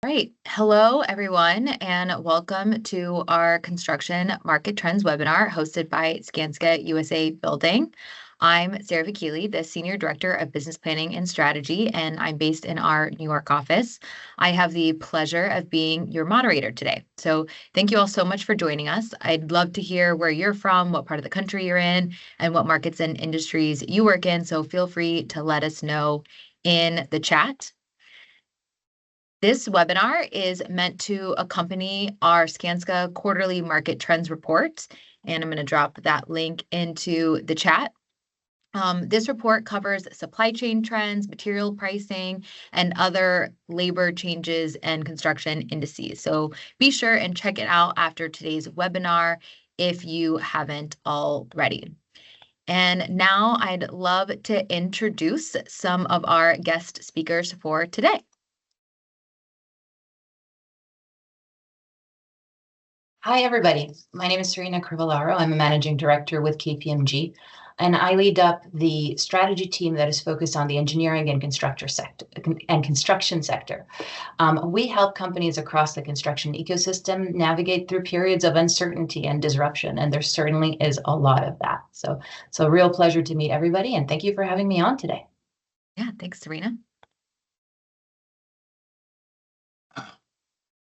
All right. Hello, everyone, and welcome to our Construction Market Trends webinar hosted by Skanska USA Building. I'm Sarah Vakili, the Senior Director of Business Planning and Strategy, and I'm based in our New York office. I have the pleasure of being your moderator today. So thank you all so much for joining us. I'd love to hear where you're from, what part of the country you're in, and what markets and industries you work in. So feel free to let us know in the chat. This webinar is meant to accompany our Skanska quarterly market trends report, and I'm going to drop that link into the chat. This report covers supply chain trends, material pricing, and other labor changes and construction indices. So be sure and check it out after today's webinar if you haven't already. And now I'd love to introduce some of our guest speakers for today. Hi, everybody. My name is Serena Crivellaro. I'm a managing director with KPMG, and I lead up the strategy team that is focused on the engineering and construction sector. We help companies across the construction ecosystem navigate through periods of uncertainty and disruption, and there certainly is a lot of that. So it's a real pleasure to meet everybody, and thank you for having me on today. Yeah, thanks, Serena.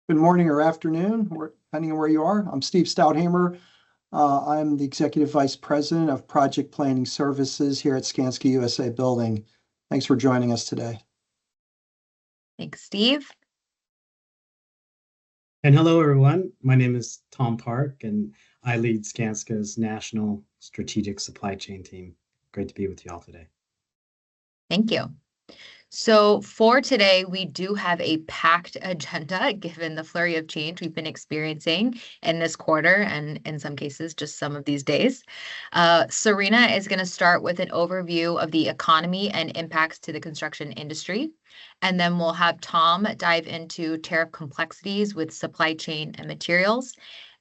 Good morning or afternoon, depending on where you are. I'm Steve Stouthammer. I'm the Executive Vice President of Project Planning Services here at Skanska USA Building. Thanks for joining us today. Thanks, Steve. And hello, everyone. My name is Tom Park, and I lead Skanska's National Strategic Supply Chain Team. Great to be with you all today. Thank you. So for today, we do have a packed agenda given the flurry of change we've been experiencing in this quarter and in some cases, just some of these days. Serena is going to start with an overview of the economy and impacts to the construction industry. And then we'll have Tom dive into tariff complexities with supply chain and materials.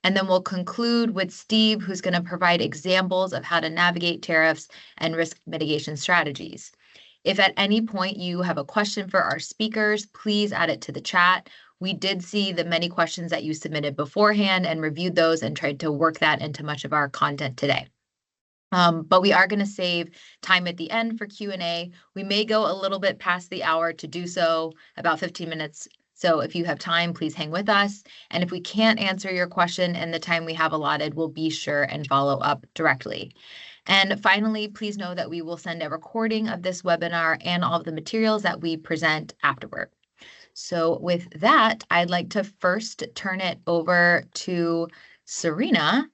And then we'll conclude with Steve, who's going to provide examples of how to navigate tariffs and risk mitigation strategies. If at any point you have a question for our speakers, please add it to the chat. We did see the many questions that you submitted beforehand and reviewed those and tried to work that into much of our content today. But we are going to save time at the end for Q&A. We may go a little bit past the hour to do so, about 15 minutes. So if you have time, please hang with us. And if we can't answer your question in the time we have allotted, we'll be sure and follow up directly. And finally, please know that we will send a recording of this webinar and all of the materials that we present afterward. So with that, I'd like to first turn it over to Serena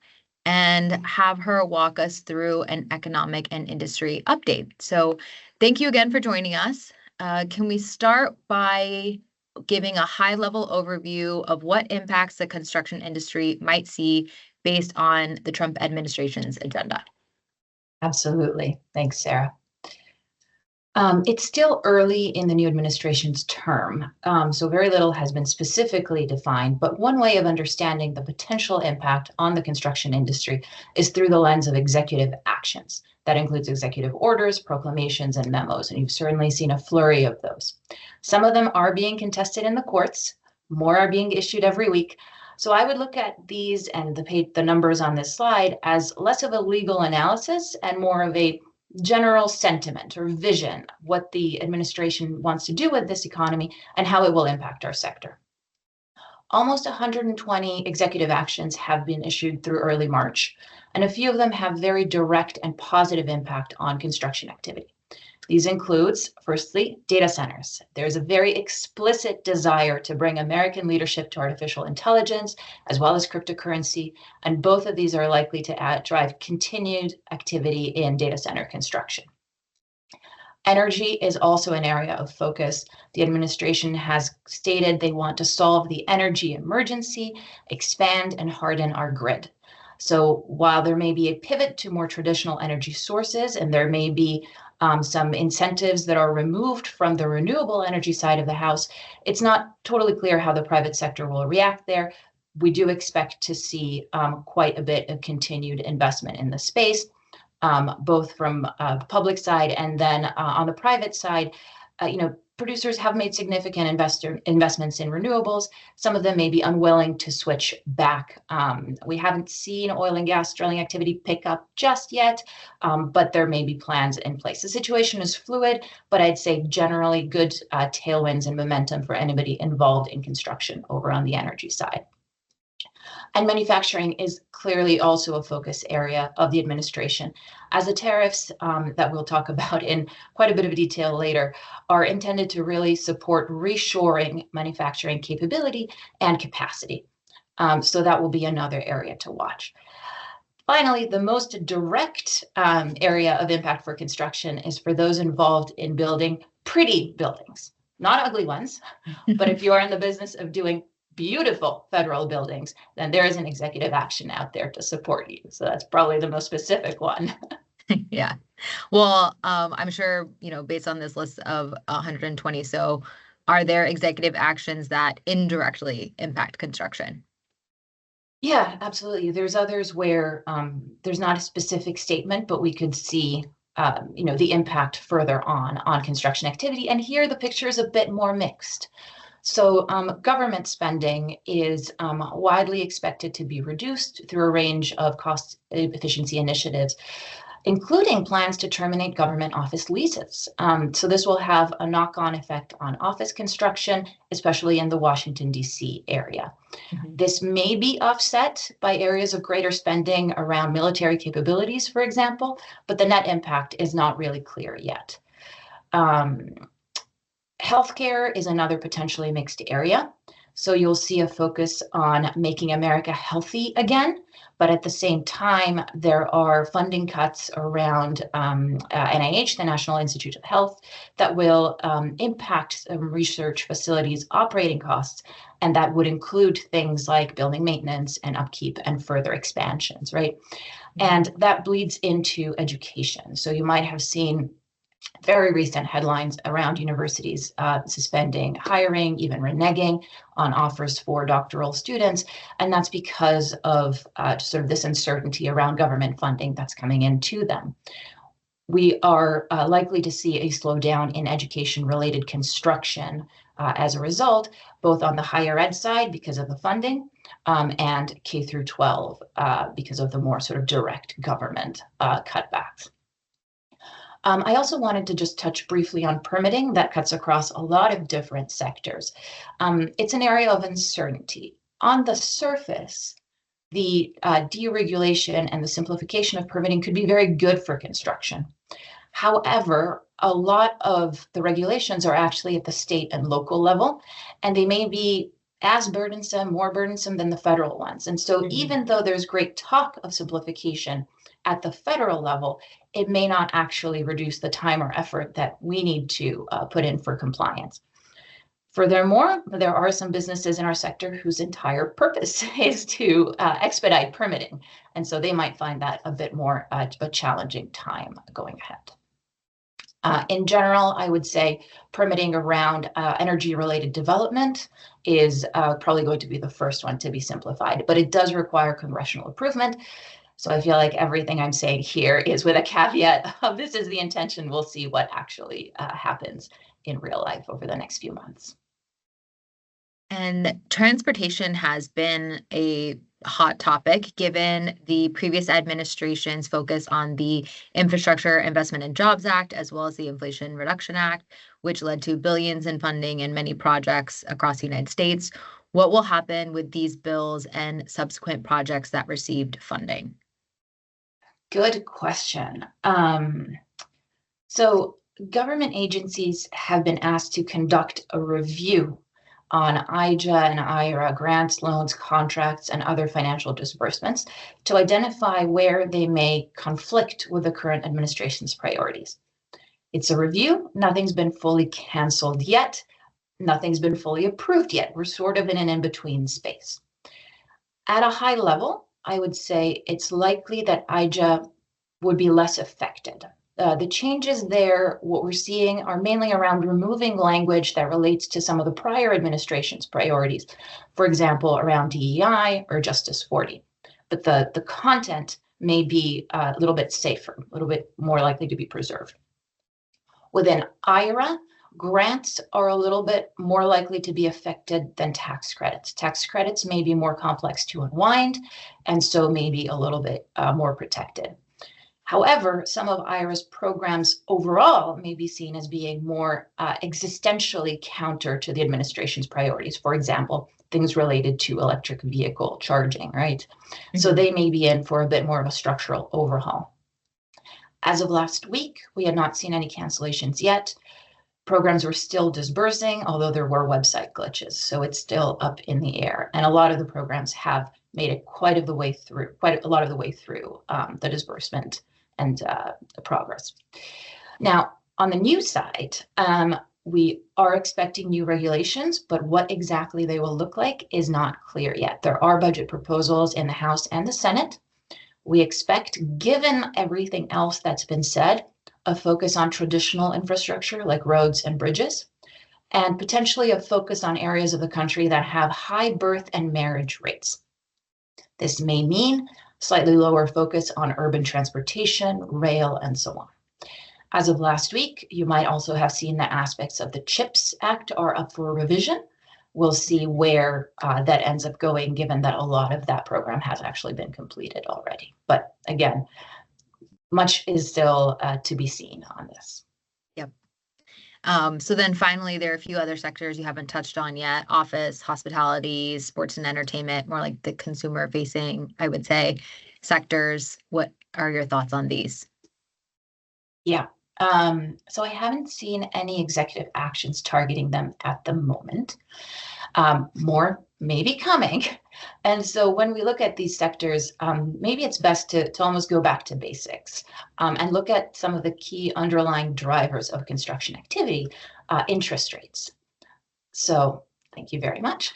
and have her walk us through an economic and industry update. So thank you again for joining us. Can we start by giving a high-level overview of what impacts the construction industry might see based on the Trump administration's agenda? Absolutely. Thanks, Sarah. It's still early in the new administration's term, so very little has been specifically defined, but one way of understanding the potential impact on the construction industry is through the lens of executive actions. That includes executive orders, proclamations, and memos, and you've certainly seen a flurry of those. Some of them are being contested in the courts, more are being issued every week. So I would look at these and the numbers on this slide as less of a legal analysis and more of a general sentiment or vision, what the administration wants to do with this economy and how it will impact our sector. Almost 120 executive actions have been issued through early March, and a few of them have very direct and positive impact on construction activity. These includes, firstly, data centers. There's a very explicit desire to bring American leadership to artificial intelligence, as well as cryptocurrency, and both of these are likely to drive continued activity in data center construction. Energy is also an area of focus. The administration has stated they want to solve the energy emergency, expand and harden our grid. So while there may be a pivot to more traditional energy sources, and there may be some incentives that are removed from the renewable energy side of the house, it's not totally clear how the private sector will react there. We do expect to see quite a bit of continued investment in the space, both from the public side and then on the private side. producers have made significant investments in renewables. Some of them may be unwilling to switch back. We haven't seen oil and gas drilling activity pick up just yet, but there may be plans in place. The situation is fluid, but I'd say generally good tailwinds and momentum for anybody involved in construction over on the energy side. And manufacturing is clearly also a focus area of the administration, as the tariffs that we'll talk about in quite a bit of detail later are intended to really support reshoring manufacturing capability and capacity. So that will be another area to watch. Finally, the most direct area of impact for construction is for those involved in building pretty buildings, not ugly ones, but if you are in the business of doing beautiful federal buildings, then there is an executive action out there to support you. So that's probably the most specific one. Yeah. Well, I'm sure, based on this list of 120, so are there executive actions that indirectly impact construction? Yeah, absolutely. There's others where there's not a specific statement, but we could see the impact further on construction activity. And here the picture is a bit more mixed. So government spending is widely expected to be reduced through a range of cost efficiency initiatives, including plans to terminate government office leases. So this will have a knock-on effect on office construction, especially in the Washington, D.C. area. Mm-hmm. This may be offset by areas of greater spending around military capabilities, for example, but the net impact is not really clear yet. Healthcare is another potentially mixed area. So you'll see a focus on making America healthy again, but at the same time, there are funding cuts around NIH, the National Institute of Health, that will impact research facilities' operating costs, and that would include things like building maintenance and upkeep and further expansions, right? And that bleeds into education. So you might have seen very recent headlines around universities suspending hiring, even reneging on offers for doctoral students. And that's because of sort of this uncertainty around government funding that's coming into them. We are likely to see a slowdown in education-related construction as a result, both on the higher ed side because of the funding and K through 12 because of the more sort of direct government cutbacks. I also wanted to just touch briefly on permitting that cuts across a lot of different sectors. It's an area of uncertainty. On the surface, the deregulation and the simplification of permitting could be very good for construction. However, a lot of the regulations are actually at the state and local level, and they may be as burdensome, more burdensome than the federal ones. And so even though there's great talk of simplification at the federal level, it may not actually reduce the time or effort that we need to put in for compliance. Furthermore, there are some businesses in our sector whose entire purpose is to expedite permitting. And so they might find that a bit more a challenging time going ahead. In general, I would say permitting around energy-related development is probably going to be the first one to be simplified, but it does require congressional approval. So I feel like everything I'm saying here is with a caveat of this is the intention. We'll see what actually happens in real life over the next few months. And transportation has been a hot topic given the previous administration's focus on the Infrastructure Investment and Jobs Act, as well as the Inflation Reduction Act, which led to billions in funding in many projects across the United States. What will happen with these bills and subsequent projects that received funding? Good question. So government agencies have been asked to conduct a review on IJA and IRA grants, loans, contracts, and other financial disbursements to identify where they may conflict with the current administration's priorities. It's a review. Nothing's been fully canceled yet. Nothing's been fully approved yet. We're sort of in an in-between space. At a high level, I would say it's likely that IJA would be less affected. The changes there, what we're seeing are mainly around removing language that relates to some of the prior administration's priorities, for example, around DEI or Justice 40. But the content may be a little bit safer, a little bit more likely to be preserved. Within IRA, Grants are a little bit more likely to be affected than tax credits. Tax credits may be more complex to unwind, and so may be a little bit more protected. However, some of IRA's programs overall may be seen as being more existentially counter to the administration's priorities. For example, things related to electric vehicle charging, right? So they may be in for a bit more of a structural overhaul. As of last week, we had not seen any cancellations yet. Programs were still disbursing, although there were website glitches. So it's still up in the air. And a lot of the programs have made it quite a lot of the way through the disbursement and progress. Now, on the new side, we are expecting new regulations, but what exactly they will look like is not clear yet. There are budget proposals in the House and the Senate. We expect, given everything else that's been said, a focus on traditional infrastructure like roads and bridges, and potentially a focus on areas of the country that have high birth and marriage rates. This may mean slightly lower focus on urban transportation, rail, and so on. As of last week, you might also have seen that aspects of the CHIPS Act are up for revision. We'll see where that ends up going, given that a lot of that program has actually been completed already. But again, much is still to be seen on this. Yep. So then finally, there are a few other sectors you haven't touched on yet: office, hospitality, sports and entertainment, more like the consumer facing, I would say, sectors. What are your thoughts on these? Yeah. So I haven't seen any executive actions targeting them at the moment. More may be coming. And so when we look at these sectors, maybe it's best to almost go back to basics and look at some of the key underlying drivers of construction activity, interest rates. So thank you very much.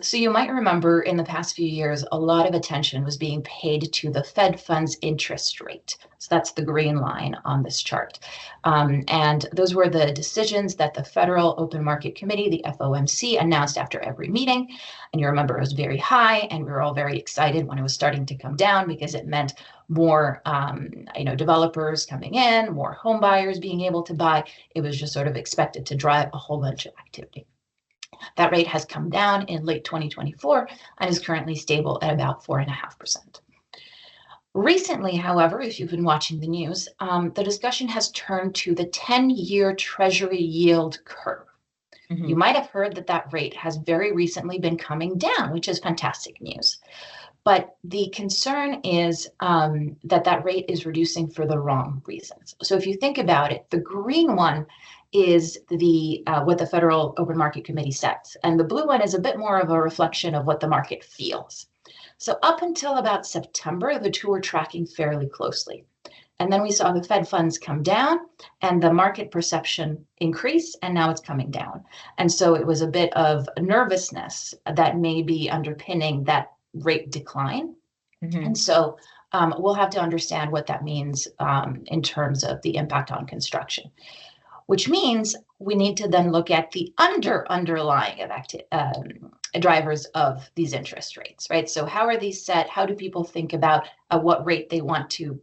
So you might remember in the past few years, a lot of attention was being paid to the Fed funds interest rate. So that's the green line on this chart. And those were the decisions that the Federal Open Market Committee, the FOMC, announced after every meeting. And you remember it was very high, and we were all very excited when it was starting to come down because it meant more developers coming in, more home buyers being able to buy. It was just sort of expected to drive a whole bunch of activity. That rate has come down in late 2024 and is currently stable at about 4.5%. Recently, however, if you've been watching the news, the discussion has turned to the 10-year Treasury yield curve. You might have heard that rate has very recently been coming down, which is fantastic news. But the concern is that rate is reducing for the wrong reasons. So if you think about it, the green one is what the Federal Open Market Committee sets, and the blue one is a bit more of a reflection of what the market feels. So up until about September, the two were tracking fairly closely. And then we saw the Fed funds come down and the market perception increase, and now it's coming down. And so it was a bit of nervousness that may be underpinning that rate decline. And so we'll have to understand what that means in terms of the impact on construction, which means we need to then look at the underlying drivers of these interest rates, right? So how are these set? How do people think about what rate they want to,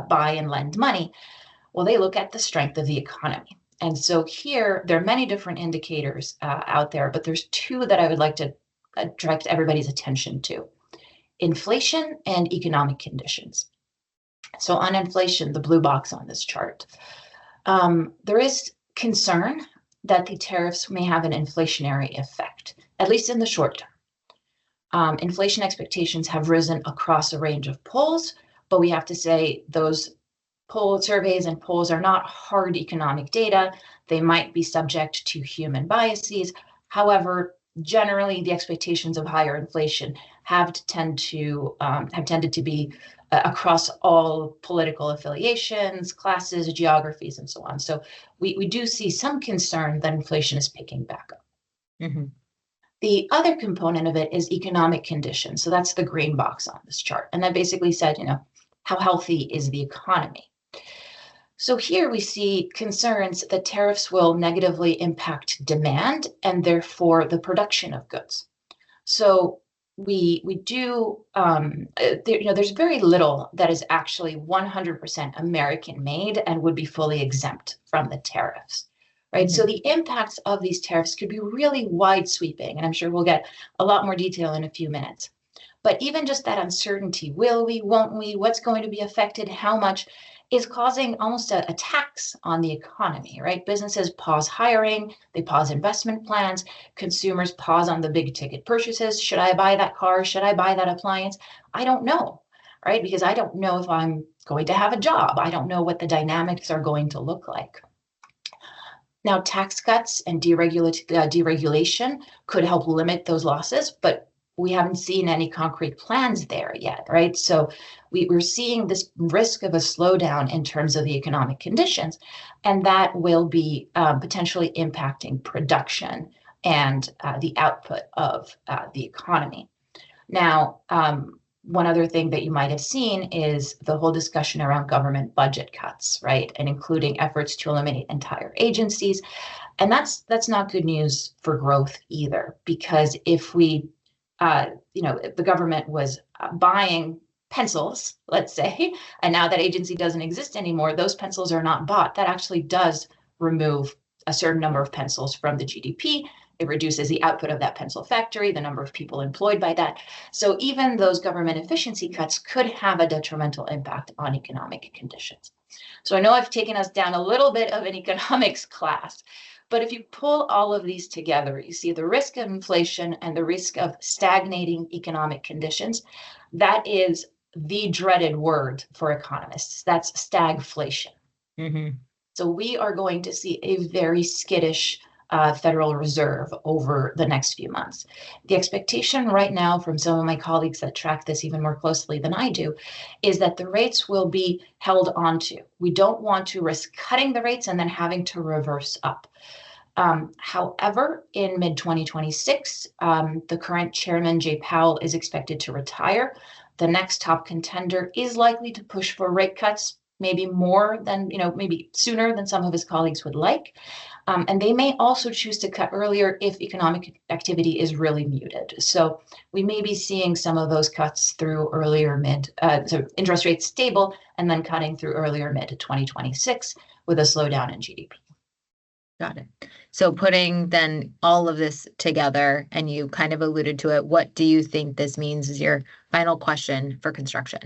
buy and lend money? Well, they look at the strength of the economy. And so here, there are many different indicators out there, but there's two that I would like to direct everybody's attention to: inflation and economic conditions. So on inflation, the blue box on this chart, there is concern that the tariffs may have an inflationary effect, at least in the short term. Inflation expectations have risen across a range of polls, but we have to say those poll surveys and polls are not hard economic data. They might be subject to human biases. However, generally, the expectations of higher inflation have tended to be across all political affiliations, classes, geographies, and so on. So we do see some concern that inflation is picking back up. The other component of it is economic conditions. So that's the green box on this chart. And that basically said, how healthy is the economy? So here we see concerns that tariffs will negatively impact demand and therefore the production of goods. So we do, there's very little that is actually 100% American made and would be fully exempt from the tariffs, right? So the impacts of these tariffs could be really wide sweeping, and I'm sure we'll get a lot more detail in a few minutes. But even just that uncertainty, will we, won't we, what's going to be affected, how much, is causing almost a tax on the economy, right? Businesses pause hiring, they pause investment plans, consumers pause on the big ticket purchases. Should I buy that car? Should I buy that appliance? I don't know, right? Because I don't know if I'm going to have a job. I don't know what the dynamics are going to look like. Now, tax cuts and deregulation could help limit those losses, but we haven't seen any concrete plans there yet, right? So we're seeing this risk of a slowdown in terms of the economic conditions, and that will be potentially impacting production and the output of the economy. Now, one other thing that you might have seen is the whole discussion around government budget cuts, right? And including efforts to eliminate entire agencies. And that's not good news for growth either, because if we, if the government was buying pencils, let's say, and now that agency doesn't exist anymore, those pencils are not bought. That actually does remove a certain number of pencils from the GDP. It reduces the output of that pencil factory, the number of people employed by that. So even those government efficiency cuts could have a detrimental impact on economic conditions. So I know I've taken us down a little bit of an economics class, but if you pull all of these together, you see the risk of inflation and the risk of stagnating economic conditions. That is the dreaded word for economists. That's stagflation. Mm-hmm. So we are going to see a very skittish Federal Reserve over the next few months. The expectation right now from some of my colleagues that track this even more closely than I do is that the rates will be held onto. We don't want to risk cutting the rates and then having to reverse up. However, in mid-2026, the current chairman, Jay Powell, is expected to retire. The next top contender is likely to push for rate cuts, maybe more than, maybe sooner than some of his colleagues would like. And they may also choose to cut earlier if economic activity is really muted. So we may be seeing some of those cuts through so interest rates stable and then cutting through earlier mid 2026 with a slowdown in GDP. Got it. So putting then all of this together, and you kind of alluded to it, what do you think this means is your final question for construction?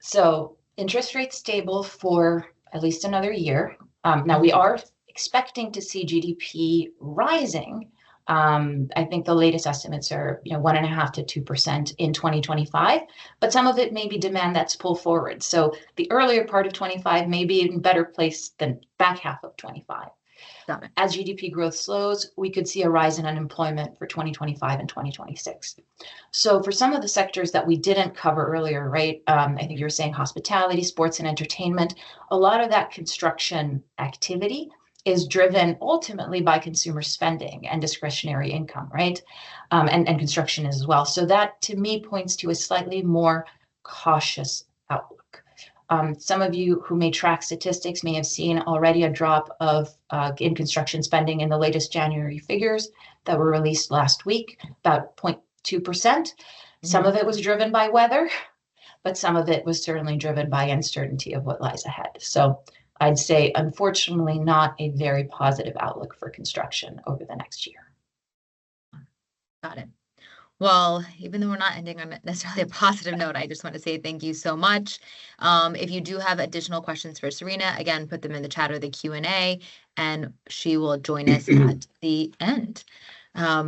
So interest rates stable for at least another year. Now we are expecting to see GDP rising. I think the latest estimates are 1.5% to 2% in 2025, but some of it may be demand that's pulled forward. So the earlier part of 25 may be in better place than back half of 25. Got it. As GDP growth slows, we could see a rise in unemployment for 2025 and 2026. So for some of the sectors that we didn't cover earlier, right? I think you were saying hospitality, sports and entertainment, a lot of that construction activity is driven ultimately by consumer spending and discretionary income, right? And construction as well. So that to me points to a slightly more cautious outlook. Some of you who may track statistics may have seen already a drop in construction spending in the latest January figures that were released last week, about 0.2%. Some of it was driven by weather, but some of it was certainly driven by uncertainty of what lies ahead. So I'd say, unfortunately, not a very positive outlook for construction over the next year. Got it. Well, even though we're not ending on necessarily a positive note, I just want to say thank you so much. If you do have additional questions for Serena, again, put them in the chat or the Q&A, and she will join us at the end.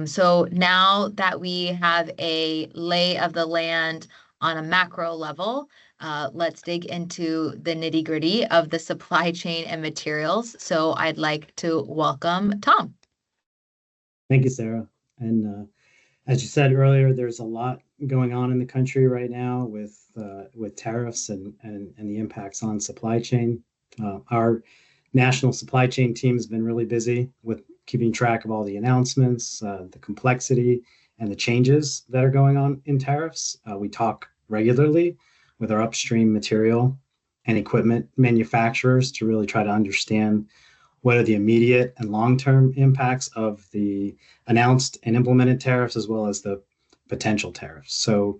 So now that we have a lay of the land on a macro level, let's dig into the nitty-gritty of the supply chain and materials. So I'd like to welcome Tom. Thank you, Sarah. And as you said earlier, there's a lot going on in the country right now with tariffs and the impacts on supply chain. Our national supply chain team has been really busy with keeping track of all the announcements, the complexity, and the changes that are going on in tariffs. We talk regularly with our upstream material and equipment manufacturers to really try to understand what are the immediate and long-term impacts of the announced and implemented tariffs, as well as the potential tariffs. So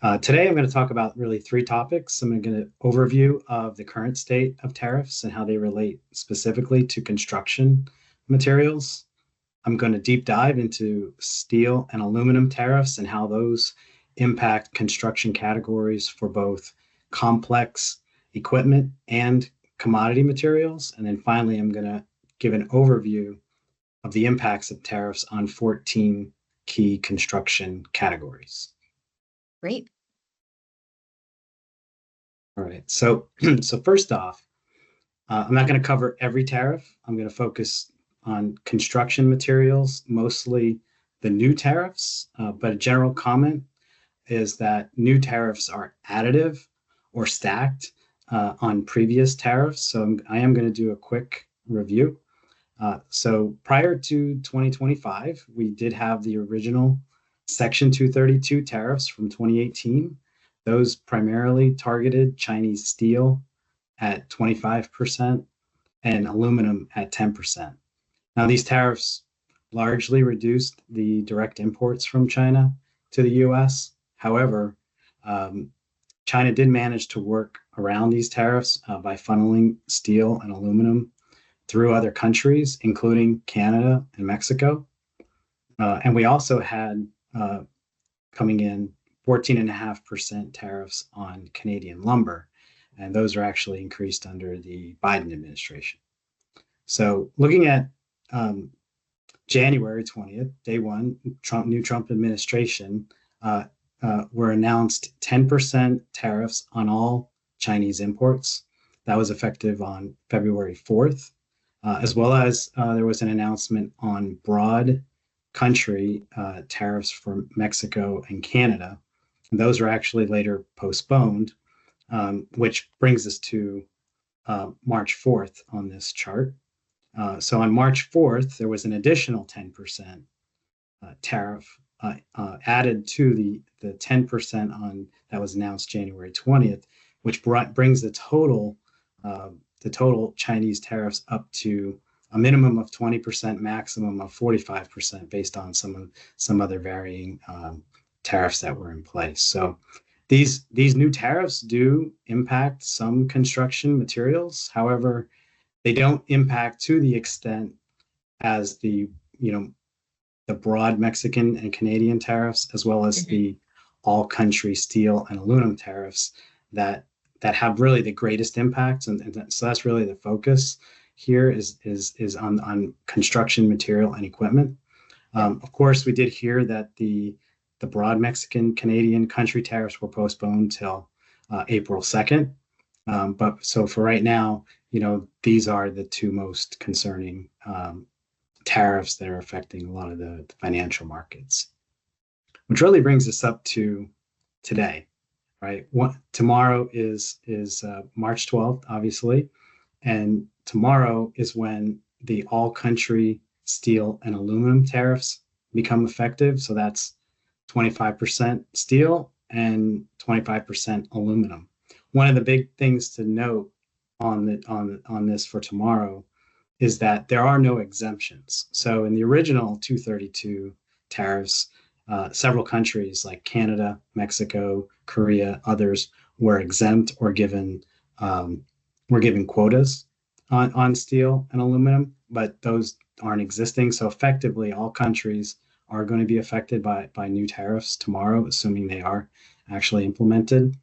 Today, I'm going to talk about really three topics. I'm going to get an overview of the current state of tariffs and how they relate specifically to construction materials. I'm going to deep dive into steel and aluminum tariffs and how those impact construction categories for both complex equipment and commodity materials. And then finally, I'm going to give an overview of the impacts of tariffs on 14 key construction categories. Great. All right. So first off, I'm not going to cover every tariff. I'm going to focus on construction materials, mostly the new tariffs. But a general comment is that new tariffs are additive or stacked on previous tariffs. So I am going to do a quick review. So prior to 2025, we did have the original Section 232 tariffs from 2018. Those primarily targeted Chinese steel at 25% and aluminum at 10%. Now, these tariffs largely reduced the direct imports from China to the US. However, China did manage to work around these tariffs by funneling steel and aluminum through other countries, including Canada and Mexico. And we also had coming in 14.5% tariffs on Canadian lumber. And those are actually increased under the Biden administration. So looking at January 20th, day one, new Trump administration, were announced 10% tariffs on all Chinese imports. That was effective on February 4th, as well as there was an announcement on broad country tariffs for Mexico and Canada. And those were actually later postponed, which brings us to March 4th on this chart. So on March 4th, there was an additional 10% tariff added to the 10% on that was announced January 20th, which brings the total Chinese tariffs up to a minimum of 20%, maximum of 45%, based on some other varying tariffs that were in place. So these new tariffs do impact some construction materials. However, they don't impact to the extent as the broad Mexican and Canadian tariffs, as well as the all country steel and aluminum tariffs that have really the greatest impacts. And so that's really the focus here is on construction material and equipment. Of course, we did hear that the broad Mexican Canadian country tariffs were postponed till April 2nd. But so for right now, these are the two most concerning tariffs that are affecting a lot of the financial markets, which really brings us up to today, right? Tomorrow is March 12th, obviously, and tomorrow is when the all country steel and aluminum tariffs become effective. So that's 25% steel and 25% aluminum. One of the big things to note on this for tomorrow is that there are no exemptions. So in the original 232 tariffs, several countries like Canada, Mexico, Korea, others were exempt or given quotas on steel and aluminum, but those aren't existing. So effectively, all countries are going to be affected by new tariffs tomorrow, assuming they are actually implemented.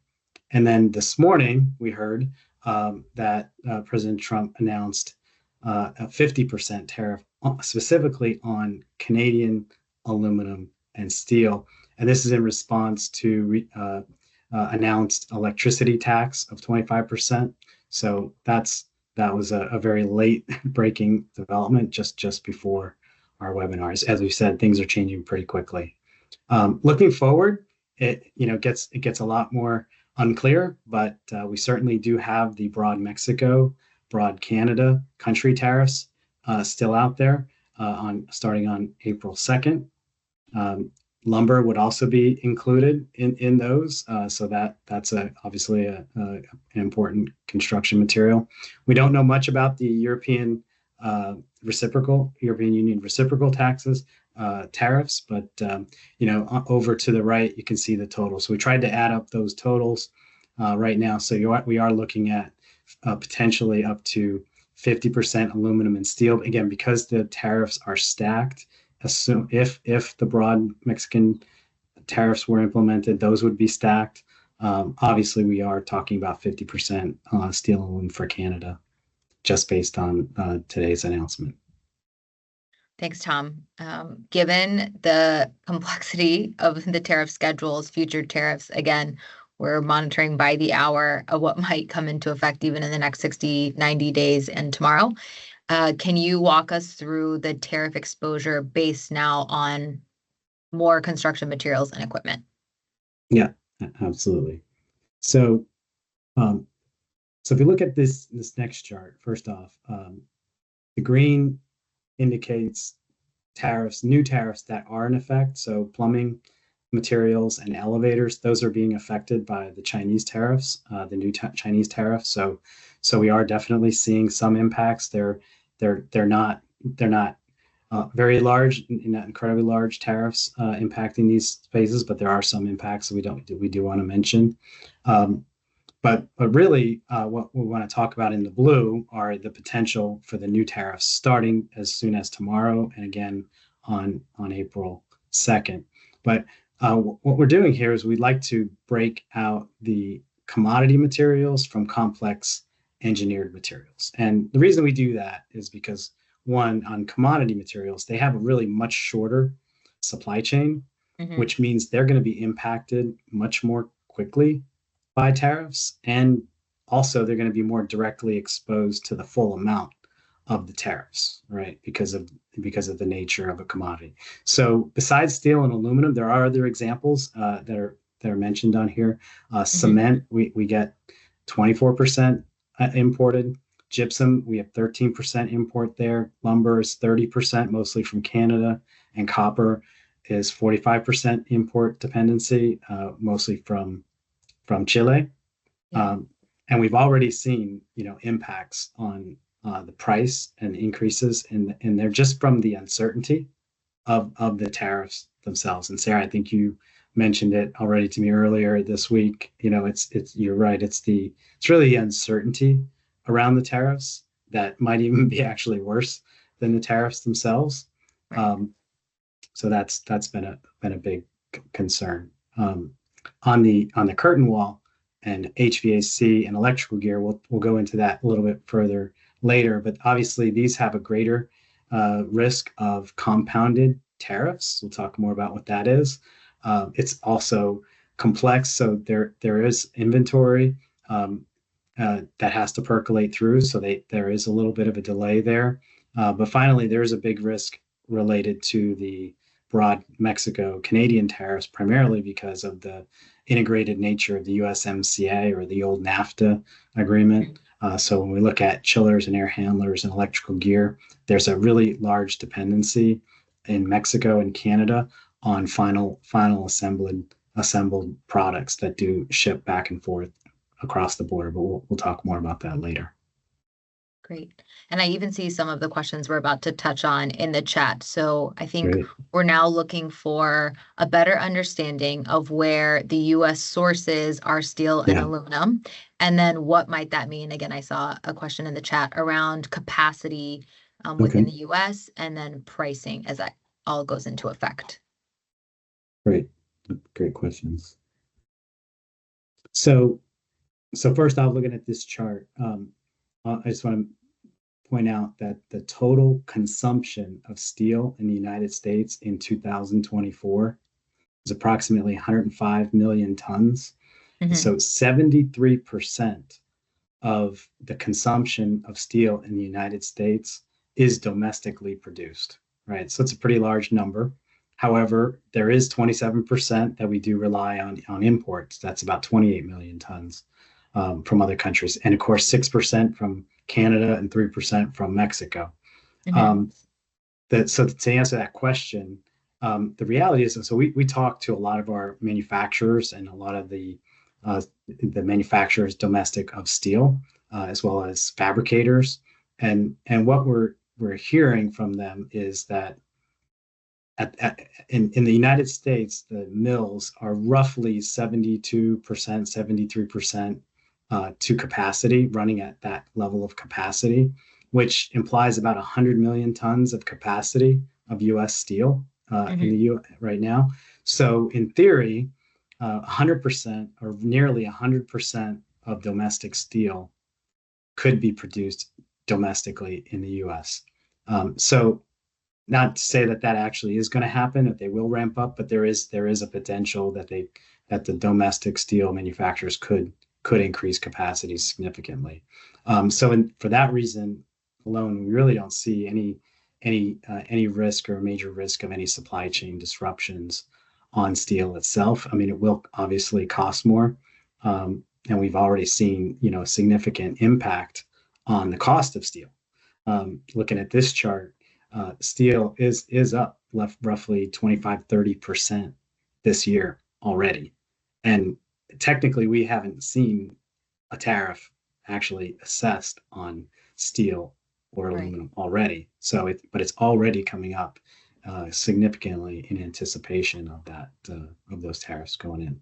And then this morning, we heard that President Trump announced a 50% tariff specifically on Canadian aluminum and steel. And this is in response to announced electricity tax of 25%. So that was a very late breaking development just before our webinars. As we said, things are changing pretty quickly. Looking forward, it gets a lot more unclear, but we certainly do have the broad Mexico, broad Canada country tariffs still out there starting on April 2nd. Lumber would also be included in those, so that's obviously an important construction material. We don't know much about the European Union reciprocal taxes. tariffs, but over to the right, you can see the total. So we tried to add up those totals right now. So we are looking at potentially up to 50% aluminum and steel. Again, because the tariffs are stacked, assume if the broad Mexican tariffs were implemented, those would be stacked. Obviously, we are talking about 50% steel and aluminum for Canada, just based on today's announcement. Thanks, Tom. Given the complexity of the tariff schedules, future tariffs, again, we're monitoring by the hour of what might come into effect even in the next 60, 90 days and tomorrow. Can you walk us through the tariff exposure based now on more construction materials and equipment? Yeah, absolutely. So if you look at this next chart, first off, the green indicates new tariffs that are in effect. So plumbing materials and elevators, those are being affected by the Chinese tariffs, the new Chinese tariffs. So we are definitely seeing some impacts. They're not very large, not incredibly large tariffs impacting these spaces, but there are some impacts that we do want to mention. But really, what we want to talk about in the blue are the potential for the new tariffs starting as soon as tomorrow, and again on April 2nd. But what we're doing here is we'd like to break out the commodity materials from complex engineered materials. And the reason we do that is because, one, on commodity materials, they have a really much shorter supply chain, which means they're going to be impacted much more quickly by tariffs, and also they're going to be more directly exposed to the full amount of the tariffs, right? Because of the nature of a commodity. So besides steel and aluminum, there are other examples that are mentioned on here. Cement, we get 24% imported. Gypsum, we have 13% import there. Lumber is 30%, mostly from Canada, and copper is 45% import dependency, mostly from Chile. And we've already seen, impacts on the price and increases in there just from the uncertainty of the tariffs themselves. And Sarah, I think you mentioned it already to me earlier this week. You're right. It's really the uncertainty around the tariffs that might even be actually worse than the tariffs themselves. Right. So that's been a big concern. On the curtain wall and HVAC and electrical gear, we'll go into that a little bit further later. But obviously, these have a greater risk of compounded tariffs. We'll talk more about what that is. It's also complex, so there is inventory that has to percolate through. So there is a little bit of a delay there. But finally, there is a big risk related to the broad Mexico-Canadian tariffs, primarily because of the integrated nature of the USMCA, or the old NAFTA agreement. So when we look at chillers and air handlers and electrical gear, there's a really large dependency in Mexico and Canada on final assembled products that do ship back and forth across the border. But we'll talk more about that later. Great. And I even see some of the questions we're about to touch on in the chat. So I think Great. We're now looking for a better understanding of where the U.S. sources are steel and aluminum, and then what might that mean? Again, I saw a question in the chat around capacity within the U.S. and then pricing as that all goes into effect. Great questions. So first off, looking at this chart, I just want to point out that the total consumption of steel in the United States in 2024 is approximately 105 million tons. So 73% of the consumption of steel in the United States is domestically produced, right? So it's a pretty large number. However, there is 27% that we do rely on imports. That's about 28 million tons from other countries. And of course, 6% from Canada and 3% from Mexico. So to answer that question, the reality is, so we talk to a lot of our manufacturers and a lot of the manufacturers domestic of steel, as well as fabricators. And what we're hearing from them is that in the United States, the mills are roughly 72%, 73% to capacity, running at that level of capacity, which implies about 100 million tons of capacity of U.S. steel in the U right now. So in theory, 100% or nearly 100% of domestic steel could be produced domestically in the U.S. So not to say that that actually is going to happen, that they will ramp up, but there is a potential that the domestic steel manufacturers could increase capacity significantly. For that reason alone, we really don't see any risk or major risk of any supply chain disruptions on steel itself. I mean, it will obviously cost more, and we've already seen significant impact on the cost of steel. Looking at this chart, steel is up roughly 25-30% this year already, and technically we haven't seen a tariff actually assessed on steel or aluminum already. But it's already coming up significantly in anticipation of that of those tariffs going in.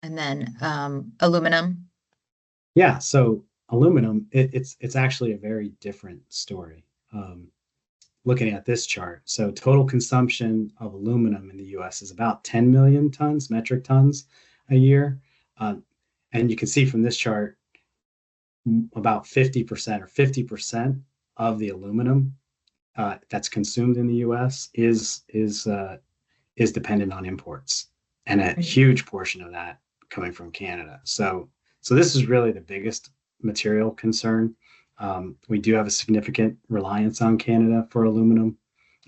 And then aluminum. Yeah, so aluminum, it's actually a very different story. Looking at this chart, so total consumption of aluminum in the U.S. is about 10 million metric tons a year, and you can see from this chart about 50% or 50% of the aluminum that's consumed in the U.S. is dependent on imports, and a huge portion of that coming from Canada. So this is really the biggest material concern. We do have a significant reliance on Canada for aluminum.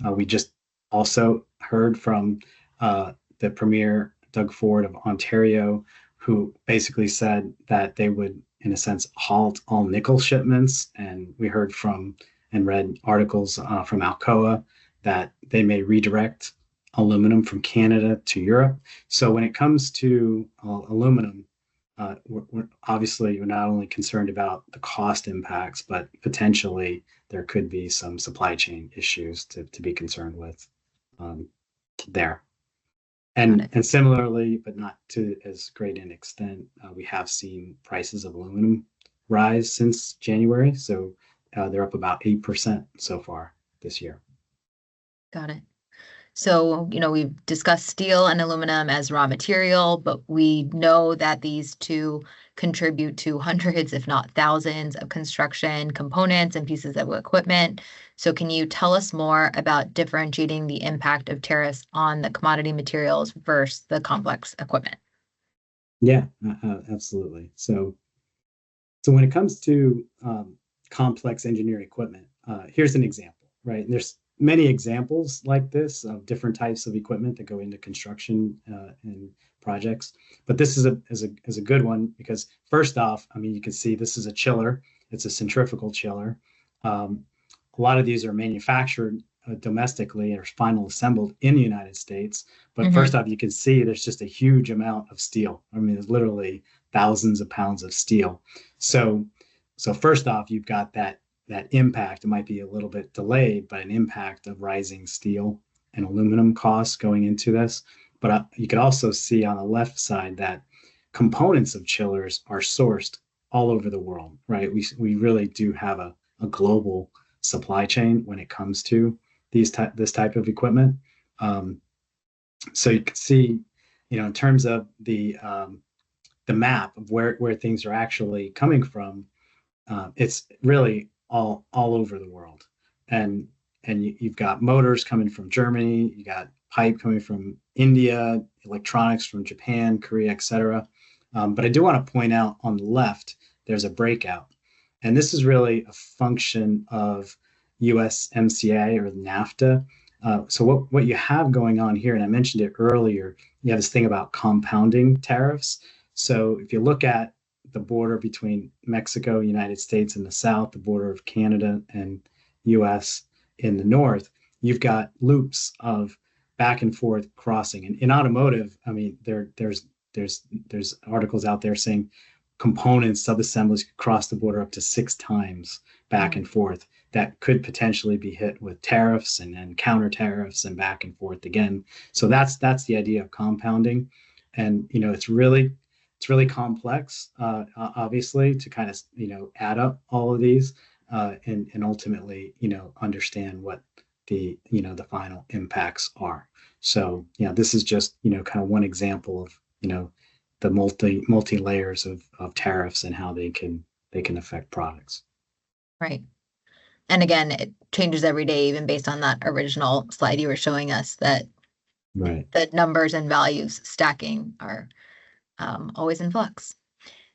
We just also heard from the Premier, Doug Ford of Ontario, who basically said that they would, in a sense, halt all nickel shipments. And we heard from and read articles from Alcoa that they may redirect aluminum from Canada to Europe. So when it comes to aluminum, we're not only concerned about the cost impacts, but potentially there could be some supply chain issues to be concerned with there. And similarly, but not to as great an extent, we have seen prices of aluminum rise since January. So they're up about 8% so far this year. Got it. So, we've discussed steel and aluminum as raw material, but we know that these two contribute to hundreds, if not thousands, of construction components and pieces of equipment. So can you tell us more about differentiating the impact of tariffs on the commodity materials versus the complex equipment? Yeah, absolutely. So when it comes to complex engineering equipment, here's an example, right? And there's many examples like this of different types of equipment that go into construction and projects. But this is a good one because first off, I mean, you can see this is a chiller. It's a centrifugal chiller. A lot of these are manufactured domestically or final assembled in the United States. But first off, you can see there's just a huge amount of steel. I mean, there's literally thousands of pounds of steel. So first off, you've got that impact. It might be a little bit delayed, but an impact of rising steel and aluminum costs going into this. But you can also see on the left side that components of chillers are sourced all over the world, right? We really do have a global supply chain when it comes to this type of equipment. So you can see, in terms of the map of where things are actually coming from, it's really all over the world, and you've got motors coming from Germany, you got pipe coming from India, electronics from Japan, Korea, etc. But I do want to point out on the left there's a breakout, and this is really a function of USMCA or NAFTA. So what you have going on here, and I mentioned it earlier, you have this thing about compounding tariffs. So if you look at the border between Mexico, United States in the south, the border of Canada and US in the north, you've got loops of back and forth crossing. And in automotive, I mean, there's articles out there saying components, subassemblies cross the border up to 6 times back and forth. that could potentially be hit with tariffs and then counter tariffs and back and forth again. So that's the idea of compounding, and it's really complex, obviously, to kind of add up all of these and ultimately understand what the the final impacts are. So this is just kind of one example of the multi layers of tariffs and how they can affect products. Right. And again, it changes every day, even based on that original slide you were showing us, that Right. the numbers and values stacking are always in flux.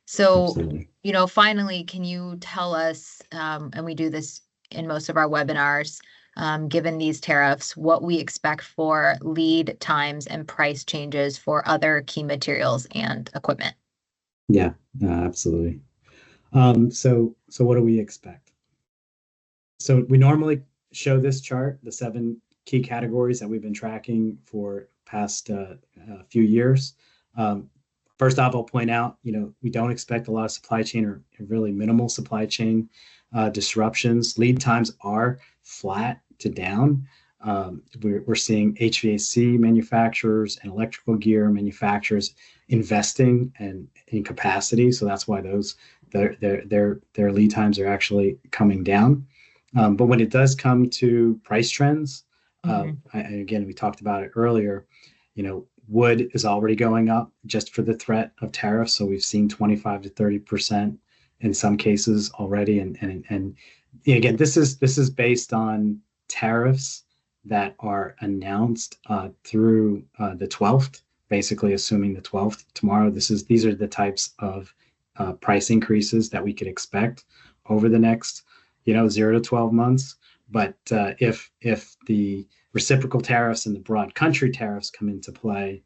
So, Absolutely. Finally, can you tell us, and we do this in most of our webinars, given these tariffs, what we expect for lead times and price changes for other key materials and equipment? Yeah, absolutely. So what do we expect? So we normally show this chart, the 7 key categories that we've been tracking for past few years. First off, I'll point out, we don't expect a lot of supply chain or really minimal supply chain disruptions. Lead times are flat to down. We're seeing HVAC manufacturers and electrical gear manufacturers investing and in capacity, so that's why their lead times are actually coming down. But when it does come to price trends, again, we talked about it earlier, wood is already going up just for the threat of tariffs. So we've seen 25 to 30% in some cases already. And again, this is based on tariffs that are announced through the 12th, basically assuming the 12th tomorrow. These are the types of price increases that we could expect over the next 0 to 12 months. But if the reciprocal tariffs and the broad country tariffs come into play,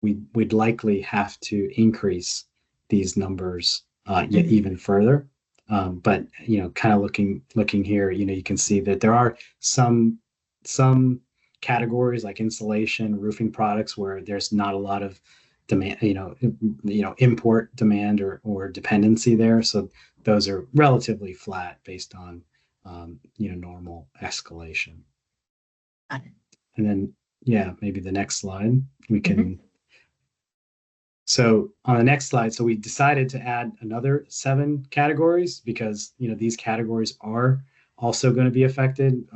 we'd likely have to increase these numbers yet even further. But kind of looking here, you can see that there are some categories like insulation, roofing products where there's not a lot of demand, import demand or dependency there. So those are relatively flat based on normal escalation. Got it. And then maybe the next slide we can. So on the next slide, so we decided to add another 7 categories because these categories are also going to be affected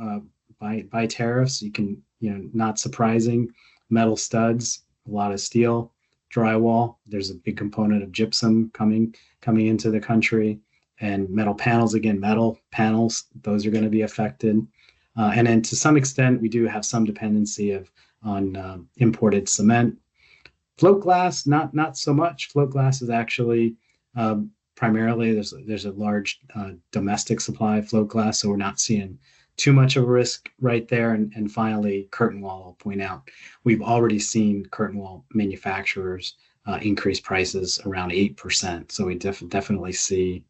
by tariffs. You can not surprising, metal studs, a lot of steel, drywall. There's a big component of gypsum coming into the country, and metal panels. Again, metal panels, those are going to be affected. And then to some extent, we do have some dependency on imported cement. Float glass, not so much. Float glass is actually primarily there's a large domestic supply of float glass, so we're not seeing too much of a risk right there. And finally, curtain wall. I'll point out we've already seen curtain wall manufacturers increase prices around 8%. So we definitely see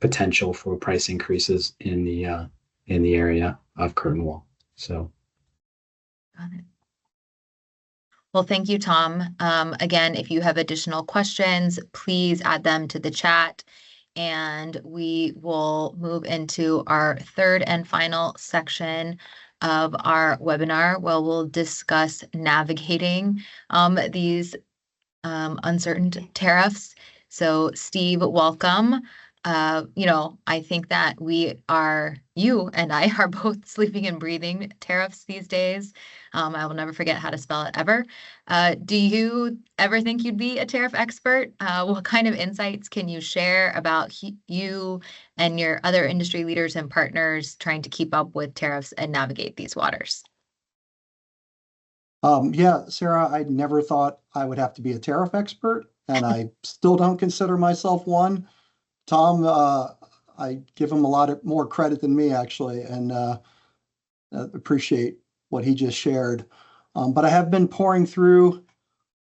potential for price increases in the area of curtain wall. So. Got it. Well, thank you, Tom. Again, if you have additional questions, please add them to the chat, and we will move into our third and final section of our webinar, where we'll discuss navigating these uncertain tariffs. So, Steve, welcome. I think that you and I are both sleeping and breathing tariffs these days. I will never forget how to spell it ever. Do you ever think you'd be a tariff expert? What kind of insights can you share about you and your other industry leaders and partners trying to keep up with tariffs and navigate these waters? Sarah, I never thought I would have to be a tariff expert, and I still don't consider myself one. Tom, I give him a lot more credit than me, actually, and appreciate what he just shared. But I have been pouring through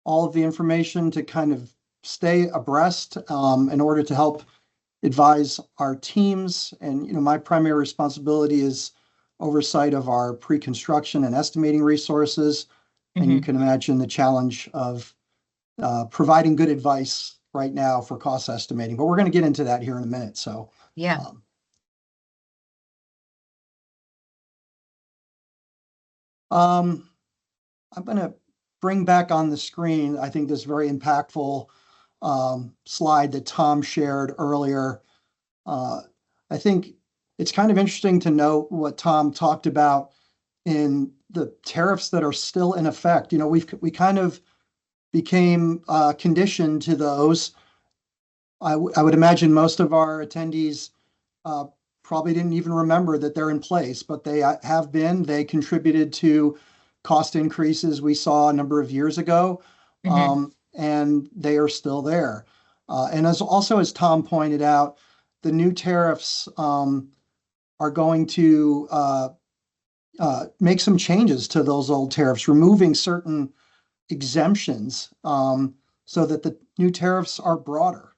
all of the information to kind of stay abreast in order to help advise our teams. And, my primary responsibility is oversight of our pre-construction and estimating resources. And you can imagine the challenge of providing good advice right now for cost estimating, but we're going to get into that here in a minute. So yeah. I'm going to bring back on the screen, I think, this very impactful slide that Tom shared earlier. I think it's kind of interesting to note what Tom talked about in the tariffs that are still in effect. You know, we kind of became conditioned to those. I would imagine most of our attendees probably didn't even remember that they're in place, but they have been. They contributed to cost increases we saw a number of years ago, and they are still there. And as Tom pointed out, the new tariffs are going to make some changes to those old tariffs, removing certain exemptions so that the new tariffs are broader.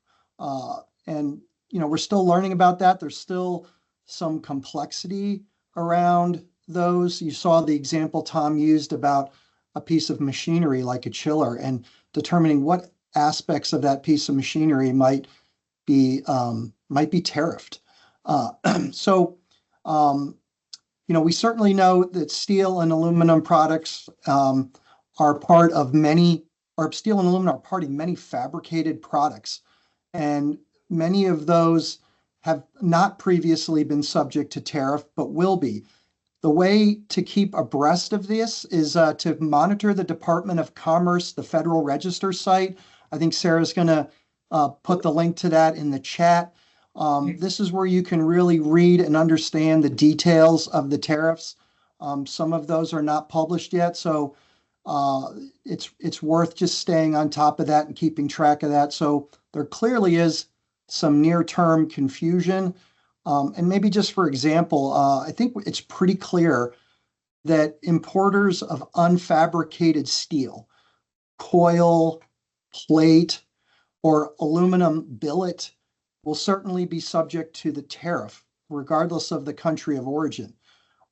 And, you know, we're still learning about that. There's still some complexity around those. You saw the example Tom used about a piece of machinery like a chiller and determining what aspects of that piece of machinery might be tariffed. You know, we certainly know that steel and aluminum products are part of many, or steel and aluminum are part of many fabricated products. And many of those have not previously been subject to tariff, but will be. The way to keep abreast of this is to monitor the Department of Commerce, the Federal Register site. I think Sarah's going to put the link to that in the chat. This is where you can really read and understand the details of the tariffs. Some of those are not published yet, so it's worth just staying on top of that and keeping track of that. So there clearly is some near-term confusion. And maybe just for example, I think it's pretty clear that importers of unfabricated steel, coil, plate, or aluminum billet will certainly be subject to the tariff, regardless of the country of origin.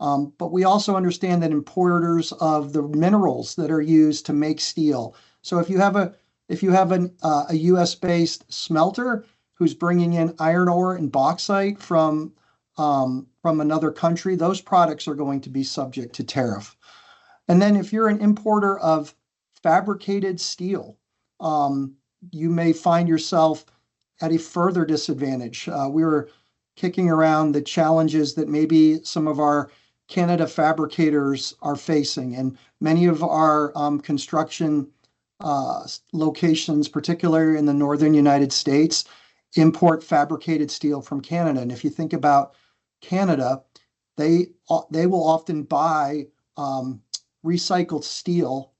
But we also understand that importers of the minerals that are used to make steel. So if you have a U.S.-based smelter who's bringing in iron ore and bauxite from another country, those products are going to be subject to tariff. And then if you're an importer of fabricated steel, you may find yourself at a further disadvantage. We were kicking around the challenges that maybe some of our Canada fabricators are facing, and many of our construction locations, particularly in the northern United States, import fabricated steel from Canada. And if you think about Canada, they will often buy recycled steel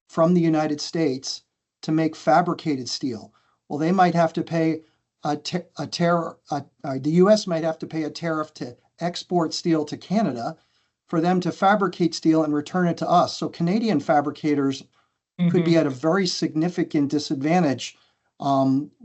from the United States to make fabricated steel. Well, they might have to pay the U.S. might have to pay a tariff to export steel to Canada for them to fabricate steel and return it to us. So Canadian fabricators could be at a very significant disadvantage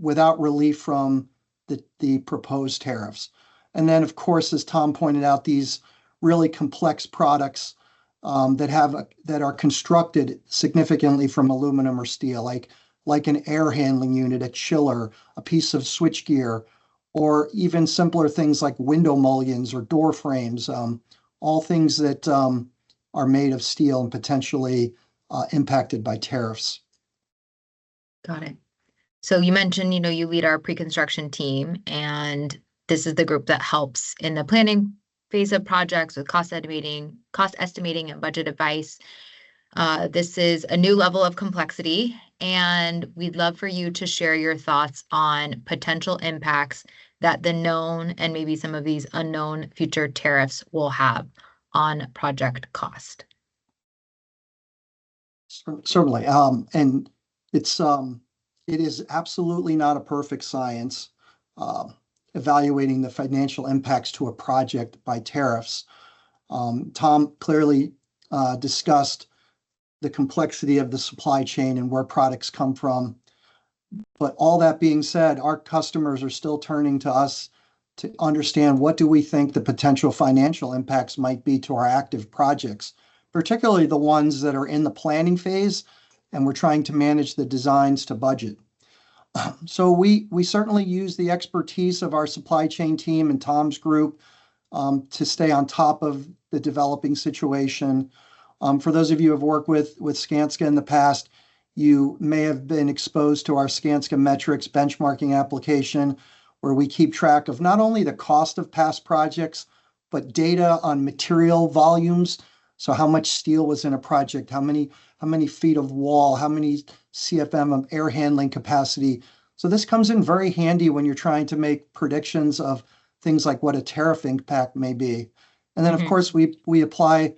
without relief from the proposed tariffs. And then, of course, as Tom pointed out, these really complex products that are constructed significantly from aluminum or steel, like an air handling unit, a chiller, a piece of switchgear, or even simpler things like window mullions or door frames, all things that are made of steel and potentially impacted by tariffs. Got it. So you mentioned, you lead our pre-construction team, and this is the group that helps in the planning phase of projects with cost estimating and budget advice. This is a new level of complexity, and we'd love for you to share your thoughts on potential impacts that the known and maybe some of these unknown future tariffs will have on project cost. Certainly. And it is absolutely not a perfect science evaluating the financial impacts to a project by tariffs. Tom clearly discussed the complexity of the supply chain and where products come from. But all that being said, our customers are still turning to us to understand what do we think the potential financial impacts might be to our active projects, particularly the ones that are in the planning phase, and we're trying to manage the designs to budget. So we certainly use the expertise of our supply chain team and Tom's group to stay on top of the developing situation. For those of you who have worked with Skanska in the past, you may have been exposed to our Skanska Metrics benchmarking application, where we keep track of not only the cost of past projects, but data on material volumes. So how much steel was in a project, how many feet of wall, how many CFM of air handling capacity. So this comes in very handy when you're trying to make predictions of things like what a tariff impact may be. And then, of Mhm. course, we apply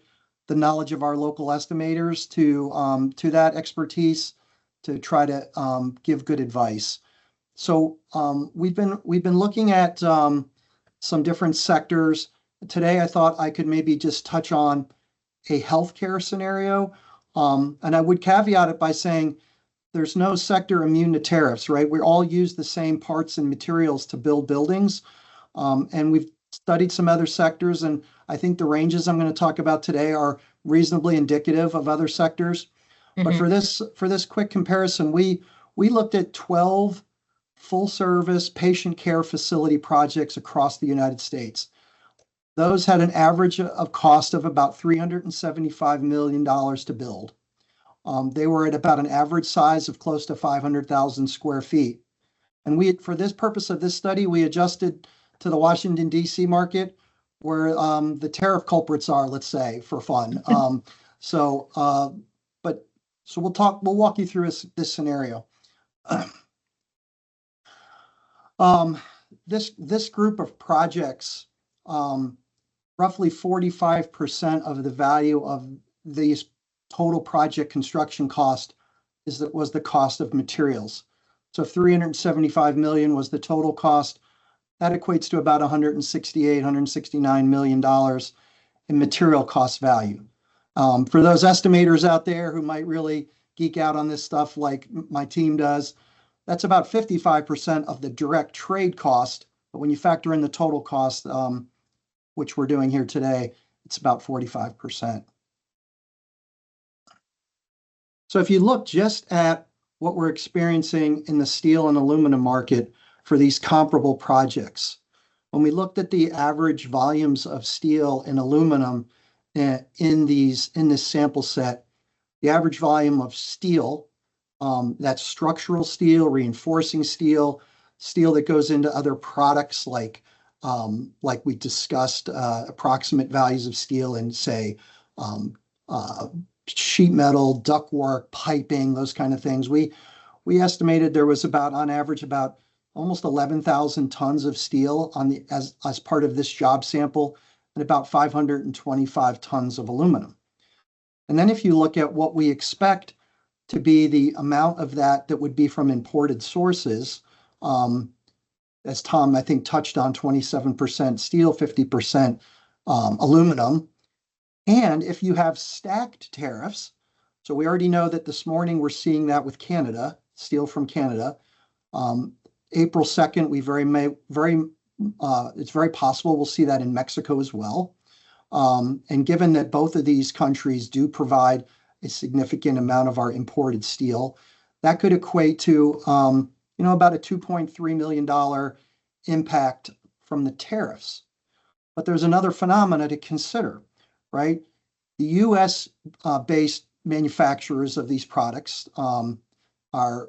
the knowledge of our local estimators to that expertise to try to give good advice. So we've been looking at some different sectors. Today, I thought I could maybe just touch on a healthcare scenario. And I would caveat it by saying there's no sector immune to tariffs, right? We all use the same parts and materials to build buildings. And we've studied some other sectors, and I think the ranges I'm going to talk about today are reasonably indicative of other sectors. But Mhm. for this quick comparison, we looked at 12 full service patient care facility projects across the United States. Those had an average of cost of about $375 million to build. They were at about an average size of close to 500,000 square feet. And for this purpose of this study, we adjusted to the Washington, D.C. market where the tariff culprits are, let's say, for fun. So we'll walk you through this scenario. This group of projects, roughly 45% of the value of these total project construction cost was the cost of materials. So 375 million was the total cost. That equates to about 169 million dollars in material cost value. For those estimators out there who might really geek out on this stuff like my team does, that's about 55% of the direct trade cost. But when you factor in the total cost, which we're doing here today, it's about 45%. So if you look just at what we're experiencing in the steel and aluminum market for these comparable projects, when we looked at the average volumes of steel and aluminum in this sample set, the average volume of steel, that's structural steel, reinforcing steel, steel that goes into other products like we discussed, approximate values of steel in, say, sheet metal, ductwork, piping, those kind of things. We estimated there was about, on average, about almost 11,000 tons of steel as part of this job sample, and about 525 tons of aluminum. And then if you look at what we expect to be the amount of that would be from imported sources, as Tom, I think, touched on, 27% steel, 50% aluminum. And if you have stacked tariffs, so we already know that this morning we're seeing that with Canada, steel from Canada. April 2nd, it's very possible we'll see that in Mexico as well. And given that both of these countries do provide a significant amount of our imported steel, that could equate to about a $2.3 million impact from the tariffs. But there's another phenomena to consider, right? The U.S. based manufacturers of these products are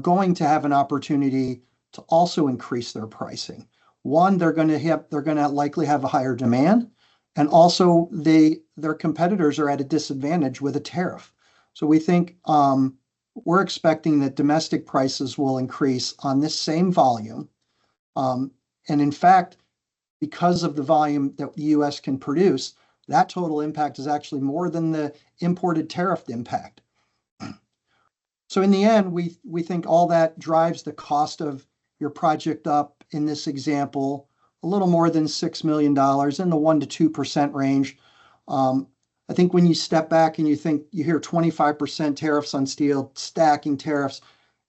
going to have an opportunity to also increase their pricing. One, they're going to likely have a higher demand, and also their competitors are at a disadvantage with a tariff. So we think we're expecting that domestic prices will increase on this same volume. And in fact, because of the volume that the U.S. can produce, that total impact is actually more than the imported tariff impact. So in the end, we think all that drives the cost of your project up, in this example, a little more than $6 million, in the 1% to 2% range. I think when you step back and you hear 25% tariffs on steel, stacking tariffs,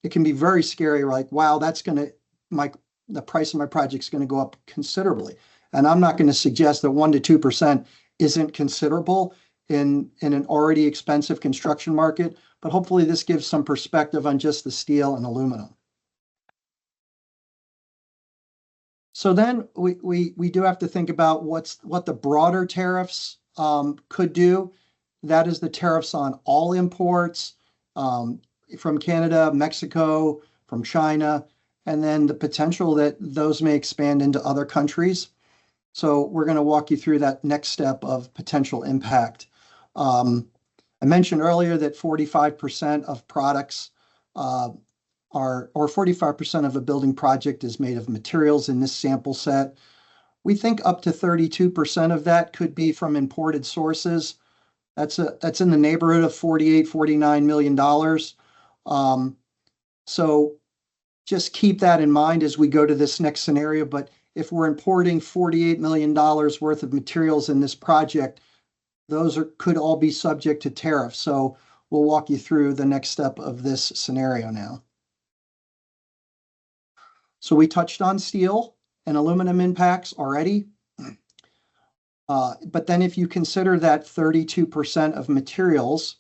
it can be very scary. Like, wow, the price of my project is going to go up considerably. And I'm not going to suggest that 1% to 2% isn't considerable in an already expensive construction market, but hopefully this gives some perspective on just the steel and aluminum. So then we do have to think about what the broader tariffs could do. that is the tariffs on all imports from Canada, Mexico, from China, and then the potential that those may expand into other countries. So we're going to walk you through that next step of potential impact. I mentioned earlier that 45% of products or 45% of a building project is made of materials in this sample set. We think up to 32% of that could be from imported sources. That's in the neighborhood of $48-49 million. So just keep that in mind as we go to this next scenario. But if we're importing $48 million worth of materials in this project, those could all be subject to tariffs. So we'll walk you through the next step of this scenario now. So we touched on steel and aluminum impacts already. But then if you consider that 32% of materials,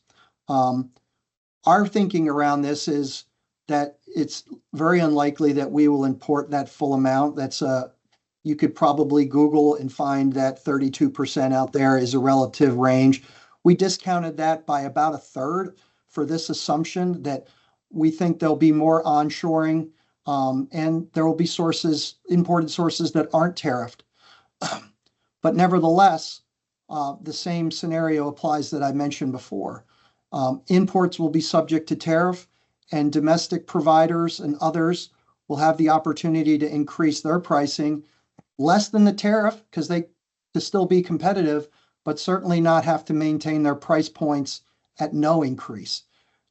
our thinking around this is that it's very unlikely that we will import that full amount. You could probably Google and find that 32% out there is a relative range. We discounted that by about a third for this assumption that we think there'll be more onshoring and there will be imported sources that aren't tariffed. But nevertheless, the same scenario applies that I mentioned before. Imports will be subject to tariff, and domestic providers and others will have the opportunity to increase their pricing less than the tariff to still be competitive, but certainly not have to maintain their price points at no increase.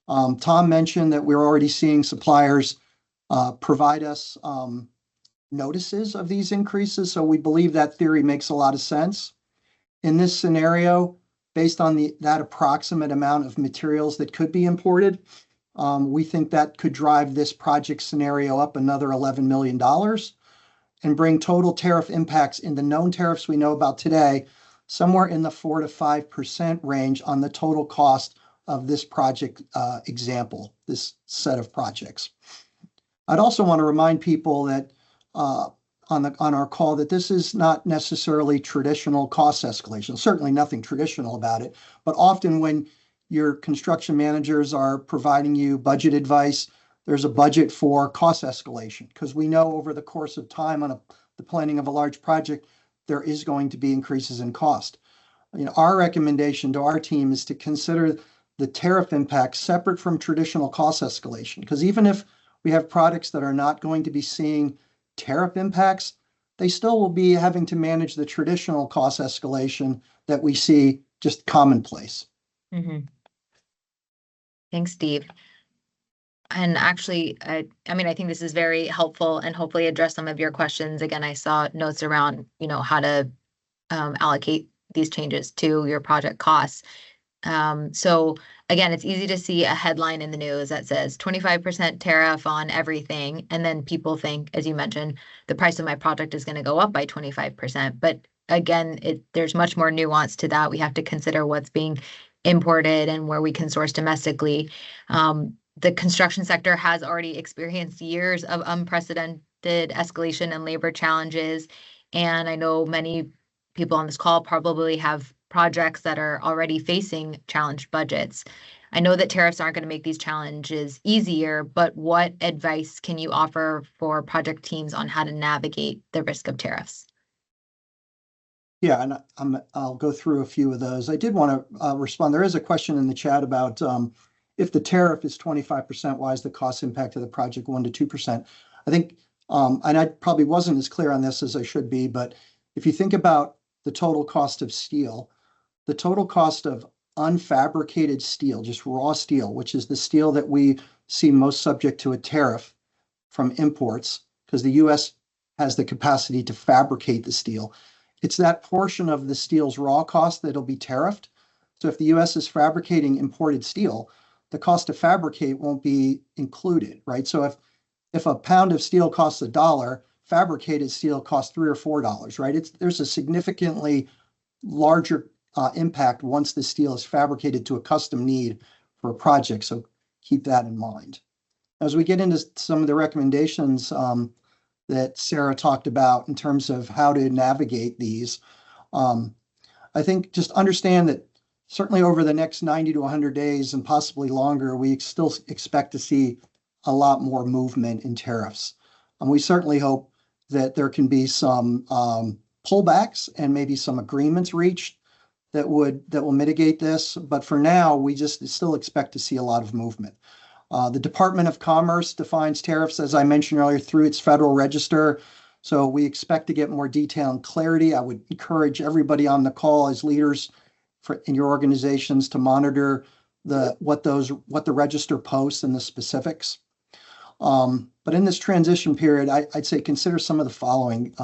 Tom mentioned that we're already seeing suppliers provide us notices of these increases, so we believe that theory makes a lot of sense. In this scenario, based on that approximate amount of materials that could be imported, we think that could drive this project scenario up another $11 million and bring total tariff impacts in the known tariffs we know about today, somewhere in the 4 to 5% range on the total cost of this project example, this set of projects. I'd also want to remind people that on our call that this is not necessarily traditional cost escalation, certainly nothing traditional about it, but often when your construction managers are providing you budget advice, there's a budget for cost escalation because we know over the course of time on the planning of a large project, there is going to be increases in cost. Our recommendation to our team is to consider the tariff impact separate from traditional cost escalation, because even if we have products that are not going to be seeing tariff impacts, they still will be having to manage the traditional cost escalation that we see just commonplace. Mm-hmm. Thanks, Steve. And actually, I think this is very helpful and hopefully address some of your questions. Again, I saw notes around, how to allocate these changes to your project costs. So again, it's easy to see a headline in the news that says 25% tariff on everything. And then people think, as you mentioned, the price of my project is going to go up by 25%. But again, there's much more nuance to that. We have to consider what's being imported and where we can source domestically. The construction sector has already experienced years of unprecedented escalation and labor challenges. And I know many people on this call probably have projects that are already facing challenged budgets. I know that tariffs aren't going to make these challenges easier, but what advice can you offer for project teams on how to navigate the risk of tariffs? Yeah, and I'll go through a few of those. I did want to respond. There is a question in the chat about if the tariff is 25%, why is the cost impact of the project 1 to 2%? I think, and I probably wasn't as clear on this as I should be, but if you think about the total cost of steel, the total cost of unfabricated steel, just raw steel, which is the steel that we see most subject to a tariff from imports, because the U.S. has the capacity to fabricate the steel. It's that portion of the steel's raw cost that'll be tariffed. So if the U.S. is fabricating imported steel, the cost to fabricate won't be included, right? So if a pound of steel costs $1, fabricated steel costs $3 or $4, right? There's a significantly larger impact once the steel is fabricated to a custom need for a project. So keep that in mind. As we get into some of the recommendations that Sarah talked about in terms of how to navigate these, I think just understand that certainly over the next 90 to 100 days and possibly longer, we still expect to see a lot more movement in tariffs. And we certainly hope that there can be some pullbacks and maybe some agreements reached that will mitigate this. But for now, we just still expect to see a lot of movement. The Department of Commerce defines tariffs, as I mentioned earlier, through its Federal Register. So we expect to get more detail and clarity. I would encourage everybody on the call as leaders in your organizations to monitor what the register posts and the specifics. But in this transition period, I'd say consider some of the following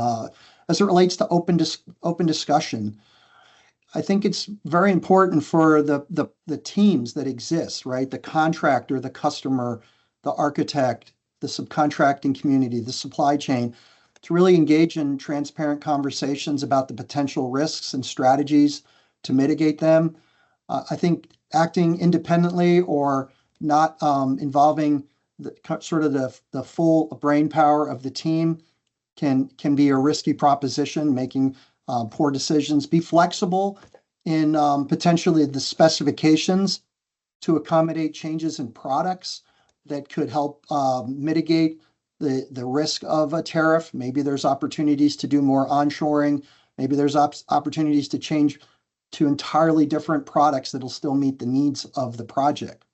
as it relates to open discussion. I think it's very important for the teams that exist, right? The contractor, the customer, the architect, the subcontracting community, the supply chain, to really engage in transparent conversations about the potential risks and strategies to mitigate them. I think acting independently or not involving the full brain power of the team can be a risky proposition, making poor decisions. Be flexible in potentially the specifications to accommodate changes in products that could help mitigate the risk of a tariff. Maybe there's opportunities to do more onshoring. Maybe there's opportunities to change to entirely different products that'll still meet the needs of the project.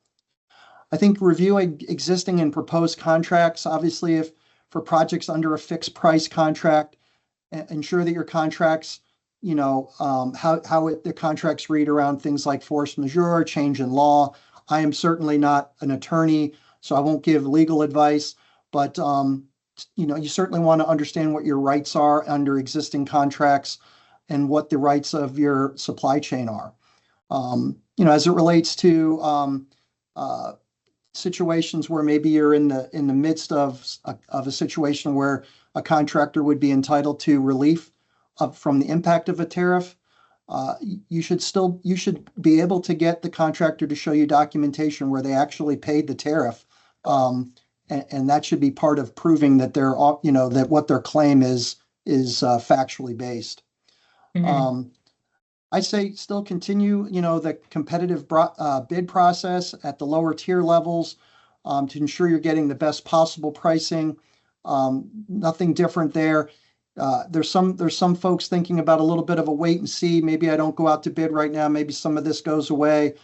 I think reviewing existing and proposed contracts, obviously, if for projects under a fixed price contract, ensure that your contracts, the contracts read around things like force majeure, change in law. I am certainly not an attorney, so I won't give legal advice, but you certainly want to understand what your rights are under existing contracts and what the rights of your supply chain are. As it relates to situations where maybe you're in the midst of a situation where a contractor would be entitled to relief from the impact of a tariff, you should be able to get the contractor to show you documentation where they actually paid the tariff, and that should be part of proving that that what their claim is factually based. Mhm. I say still continue, the competitive bid process at the lower tier levels to ensure you're getting the best possible pricing. Nothing different there. There's some folks thinking about a little bit of a wait and see. Maybe I don't go out to bid right now. Maybe some of this goes away.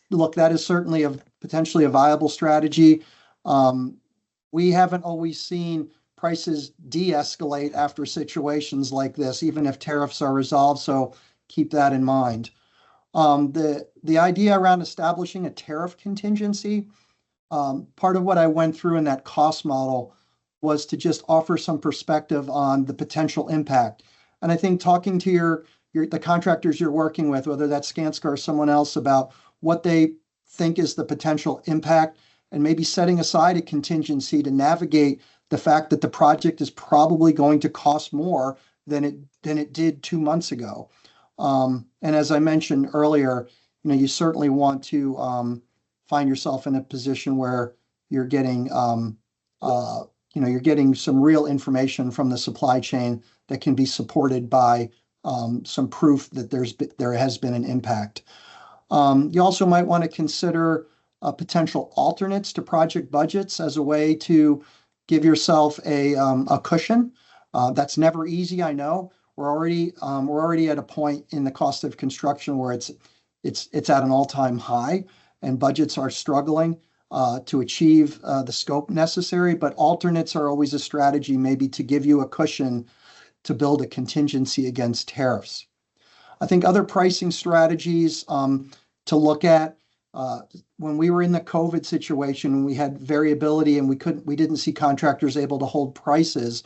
Look, that is certainly potentially a viable strategy. We haven't always seen prices de-escalate after situations like this, even if tariffs are resolved. So keep that in mind. The idea around establishing a tariff contingency, part of what I went through in that cost model was to just offer some perspective on the potential impact. And I think talking to the contractors you're working with, whether that's Skanska or someone else, about what they think is the potential impact, and maybe setting aside a contingency to navigate the fact that the project is probably going to cost more than it did 2 months ago. And as I mentioned earlier, you certainly want to find yourself in a position where you're getting some real information from the supply chain that can be supported by some proof that there has been an impact. You also might want to consider potential alternates to project budgets as a way to give yourself a cushion. That's never easy, I know. We're already at a point in the cost of construction where it's at an all-time high, and budgets are struggling to achieve the scope necessary. But alternates are always a strategy, maybe to give you a cushion to build a contingency against tariffs. I think other pricing strategies to look at. When we were in the COVID situation, we had variability and we didn't see contractors able to hold prices.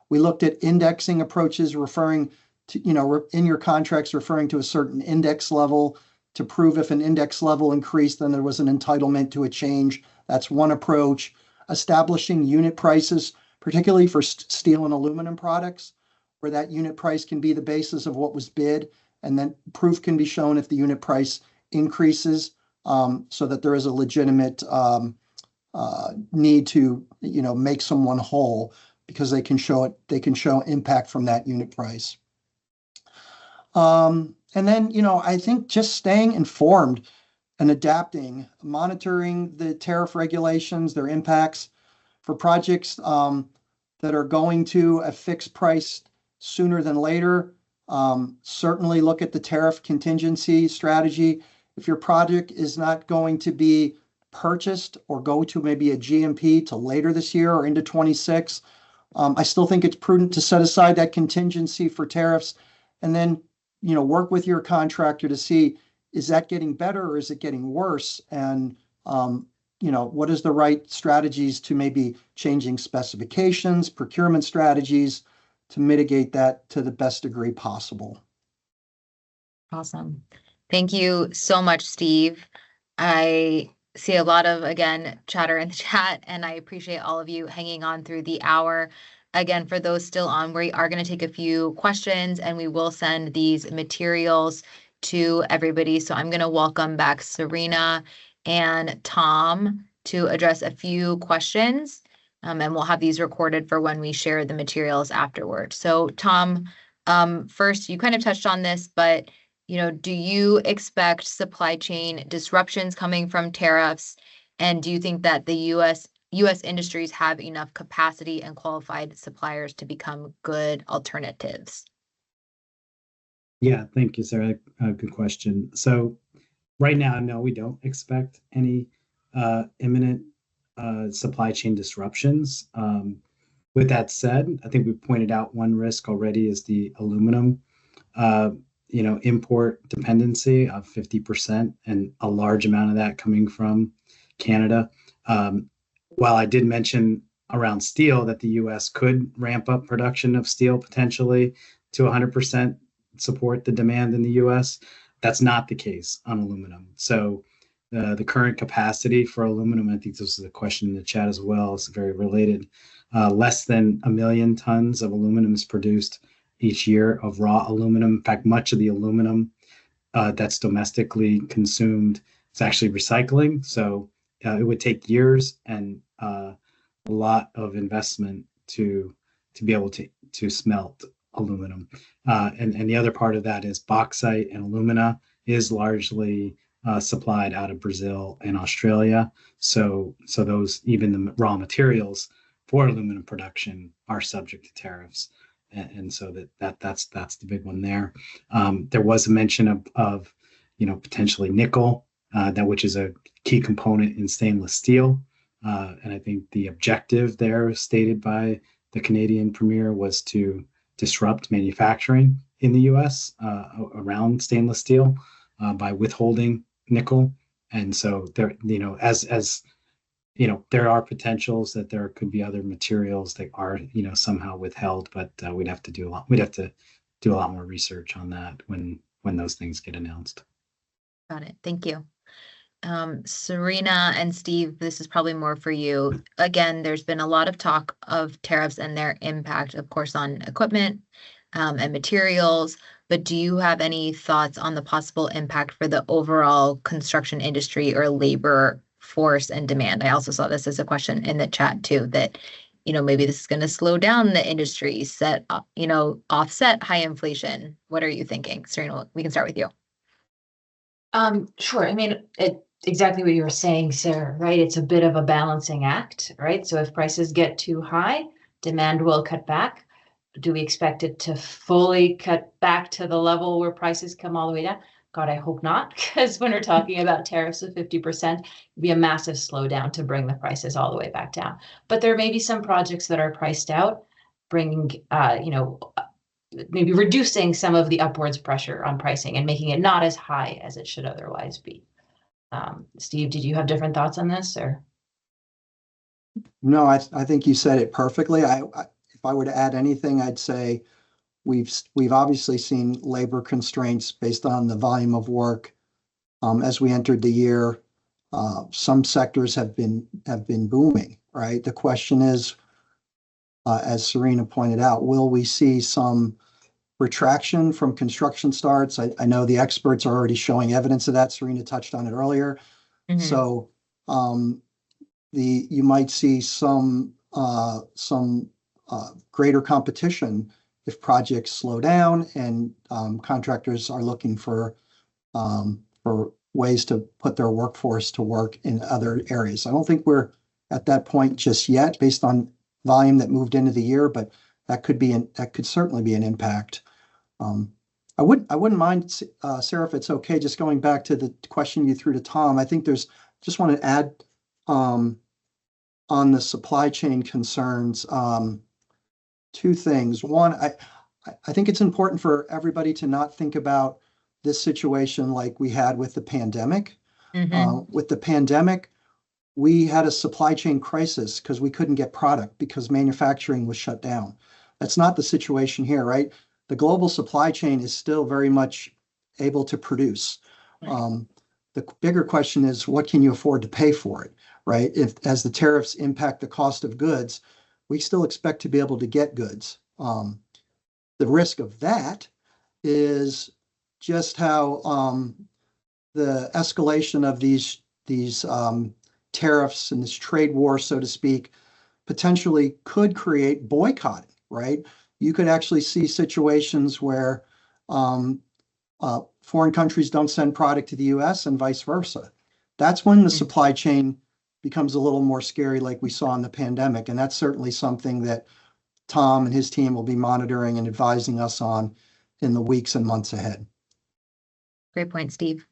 We looked at indexing approaches, referring to, in your contracts, referring to a certain index level to prove if an index level increased, then there was an entitlement to a change. That's one approach. Establishing unit prices, particularly for steel and aluminum products, where that unit price can be the basis of what was bid, and then proof can be shown if the unit price increases, so that there is a legitimate need to make someone whole because they can show impact from that unit price. And then, I think just staying informed and adapting, monitoring the tariff regulations, their impacts for projects that are going to a fixed price sooner than later. Certainly look at the tariff contingency strategy. If your project is not going to be purchased or go to maybe a GMP till later this year or into 26, I still think it's prudent to set aside that contingency for tariffs and then, work with your contractor to see, is that getting better or is it getting worse? And, what is the right strategies to maybe changing specifications, procurement strategies to mitigate that to the best degree possible. Awesome. Thank you so much, Steve. I see a lot of, again, chatter in the chat, and I appreciate all of you hanging on through the hour. Again, for those still on, we are going to take a few questions and we will send these materials to everybody. So I'm going to welcome back Serena and Tom to address a few questions. And we'll have these recorded for when we share the materials afterward. So Tom, first, you kind of touched on this, but do you expect supply chain disruptions coming from tariffs? And do you think that the U.S. industries have enough capacity and qualified suppliers to become good alternatives? Yeah, thank you, Sarah. Good question. So right now, no, we don't expect any imminent supply chain disruptions. With that said, I think we pointed out one risk already is the aluminum import dependency of 50% and a large amount of that coming from Canada. While I did mention around steel that the U.S. could ramp up production of steel potentially to 100% support the demand in the U.S., that's not the case on aluminum. So the current capacity for aluminum, I think this is a question in the chat as well, it's very related, less than 1 million tons of aluminum is produced each year of raw aluminum. In fact, much of the aluminum that's domestically consumed is actually recycling. So it would take years and a lot of investment to be able to smelt aluminum. And the other part of that is bauxite and alumina is largely supplied out of Brazil and Australia. So those, even the raw materials for aluminum production, are subject to tariffs. And so that's the big one there. There was a mention of potentially nickel, which is a key component in stainless steel. And I think the objective there stated by the Canadian Premier was to disrupt manufacturing in the U.S. Around stainless steel by withholding nickel. And so there, there are potentials that there could be other materials that are, somehow withheld, but we'd have to do a lot more research on that when those things get announced. Got it. Thank you. Serena and Steve, this is probably more for you. Again, there's been a lot of talk of tariffs and their impact, of course, on equipment and materials, but do you have any thoughts on the possible impact for the overall construction industry or labor force and demand? I also saw this as a question in the chat too, that maybe this is going to slow down the industry, offset high inflation. What are you thinking? Serena, we can start with you. Sure. I mean, exactly what you were saying, Sarah, right? It's a bit of a balancing act, right? So if prices get too high, demand will cut back. Do we expect it to fully cut back to the level where prices come all the way down? God, I hope not, because when we're talking about tariffs of 50%, it'd be a massive slowdown to bring the prices all the way back down. But there may be some projects that are priced out, bringing, maybe reducing some of the upwards pressure on pricing and making it not as high as it should otherwise be. Steve, did you have different thoughts on this, or? No, I think you said it perfectly. If I were to add anything, I'd say we've obviously seen labor constraints based on the volume of work as we entered the year. Some sectors have been booming, right? The question is, as Serena pointed out, will we see some retraction from construction starts? I know the experts are already showing evidence of that. Serena touched on it earlier. Mm-hmm. So you might see some greater competition if projects slow down and contractors are looking for ways to put their workforce to work in other areas. I don't think we're at that point just yet based on volume that moved into the year, but that could certainly be an impact. I wouldn't mind, Sarah, if it's okay, just going back to the question you threw to Tom. I think just want to add on the supply chain concerns, two things. One, I think it's important for everybody to not think about this situation like we had with the pandemic. With the pandemic, we had a supply chain crisis because we couldn't get product because manufacturing was shut down. That's not the situation here, right? The global supply chain is still very much able to produce. Right. The bigger question is, what can you afford to pay for it, right? As the tariffs impact the cost of goods, we still expect to be able to get goods. The risk of that is just how the escalation of these tariffs and this trade war, so to speak, potentially could create boycotting, right? You could actually see situations where foreign countries don't send product to the US and vice versa. That's when the supply chain becomes a little more scary, like we saw in the pandemic. And that's certainly something that Tom and his team will be monitoring and advising us on in the weeks and months ahead. Great point, Steve.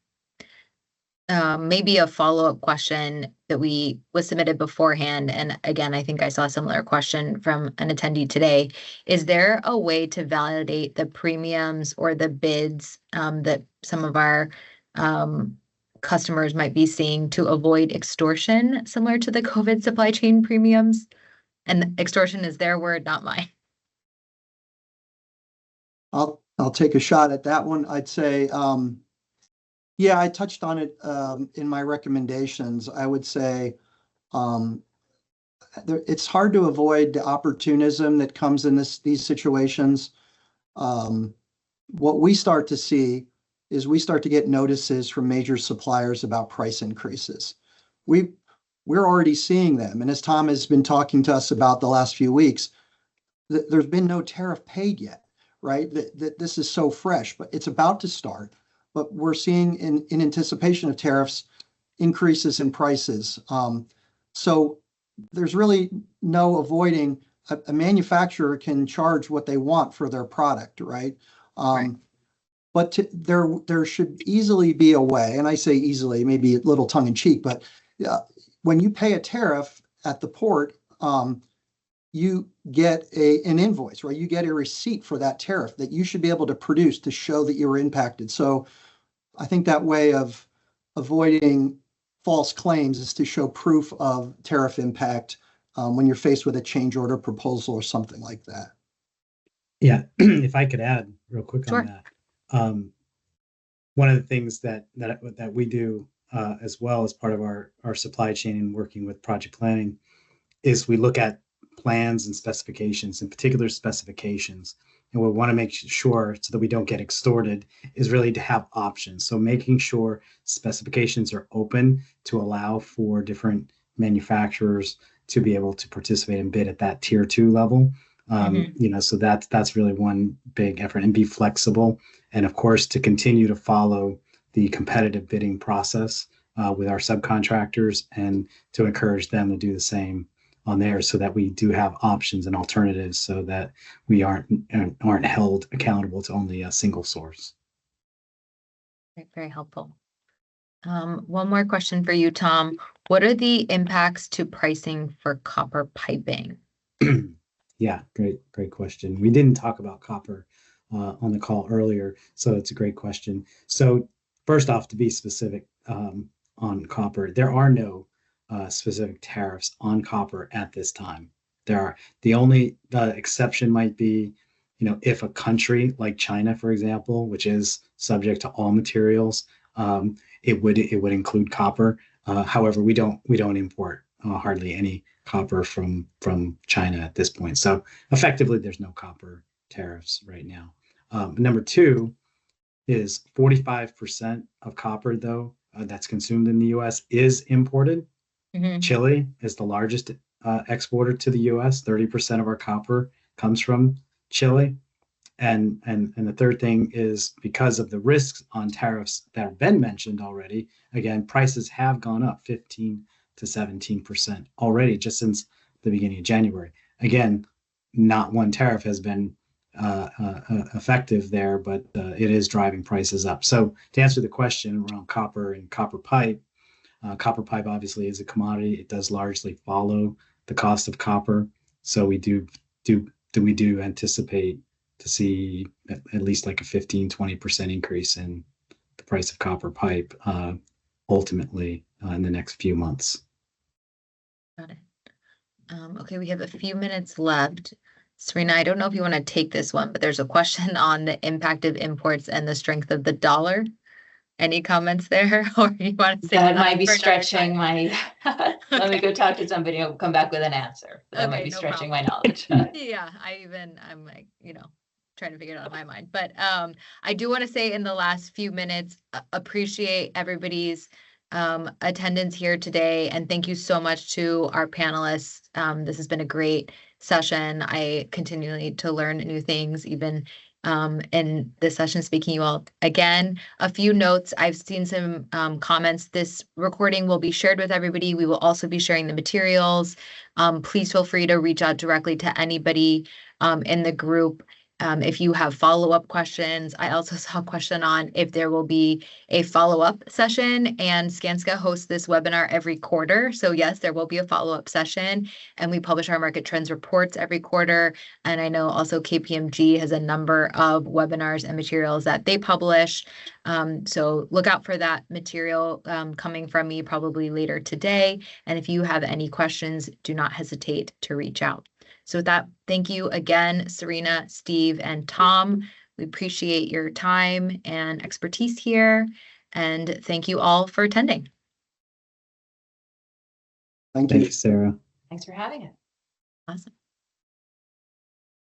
Maybe a follow-up question that was submitted beforehand. And again, I think I saw a similar question from an attendee today. Is there a way to validate the premiums or the bids that some of our customers might be seeing to avoid extortion, similar to the COVID supply chain premiums? And extortion is their word, not mine. I'll take a shot at that one. I'd say, yeah, I touched on it in my recommendations. I would say it's hard to avoid the opportunism that comes in these situations. What we start to see is we start to get notices from major suppliers about price increases. We're already seeing them. And as Tom has been talking to us about the last few weeks, there's been no tariff paid yet, right? That this is so fresh, but it's about to start. But we're seeing in anticipation of tariffs, increases in prices. So there's really no avoiding. A manufacturer can charge what they want for their product, right? Right. But there should easily be a way, and I say easily, maybe a little tongue in cheek, but when you pay a tariff at the port, you get an invoice, right? You get a receipt for that tariff that you should be able to produce to show that you were impacted. So I think that way of avoiding false claims is to show proof of tariff impact when you're faced with a change order proposal or something like that. Yeah, if I could add real quick Sure. on that. One of the things that we do as well as part of our supply chain and working with project planning is we look at plans and specifications, in particular specifications. And we want to make sure, so that we don't get extorted, is really to have options. So making sure specifications are open to allow for different manufacturers to be able to participate and bid at that tier 2 level. So that's really one big effort, and be flexible. And of course, to continue to follow the competitive bidding process with our subcontractors, and to encourage them to do the same on theirs, so that we do have options and alternatives, so that we aren't held accountable to only a single source. Very helpful. One more question for you, Tom. What are the impacts to pricing for copper piping? Yeah, great question. We didn't talk about copper on the call earlier, so it's a great question. So first off, to be specific on copper, there are no specific tariffs on copper at this time. The only exception might be, if a country like China, for example, which is subject to all materials, it would include copper. However, we don't import hardly any copper from China at this point. So effectively, there's no copper tariffs right now. Number two is 45% of copper, though, that's consumed in the U.S. is imported. Chile is the largest exporter to the U.S. 30% of our copper comes from Chile. And the third thing is because of the risks on tariffs that have been mentioned already, again, prices have gone up 15 to 17% already just since the beginning of January. Again, not one tariff has been effective there, but it is driving prices up. So to answer the question around copper and copper pipe obviously is a commodity. It does largely follow the cost of copper. So we do anticipate to see at least like a 15-20% increase in the price of copper pipe ultimately in the next few months. Got it. Okay, we have a few minutes left. Serena, I don't know if you want to take this one, but there's a question on the impact of imports and the strength of the dollar. Any comments there, or you want to say that might be stretching my? Let me go talk to somebody and come back with an answer. That might be stretching my knowledge. Yeah, I'm like, trying to figure it out in my mind. But I do want to say in the last few minutes, appreciate everybody's attendance here today, and thank you so much to our panelists. This has been a great session. I continually to learn new things, even in this session, speaking you all again. A few notes. I've seen some comments. This recording will be shared with everybody. We will also be sharing the materials. Please feel free to reach out directly to anybody in the group. If you have follow-up questions. I also saw a question on if there will be a follow-up session, and Skanska hosts this webinar every quarter. So yes, there will be a follow-up session, and we publish our market trends reports every quarter. And I know also KPMG has a number of webinars and materials that they publish. So look out for that material coming from me probably later today. And if you have any questions, do not hesitate to reach out. So with that, thank you again, Serena, Steve, and Tom. We appreciate your time and expertise here. And thank you all for attending. Thank Thank you. you, Sarah. Thanks for having us. Awesome.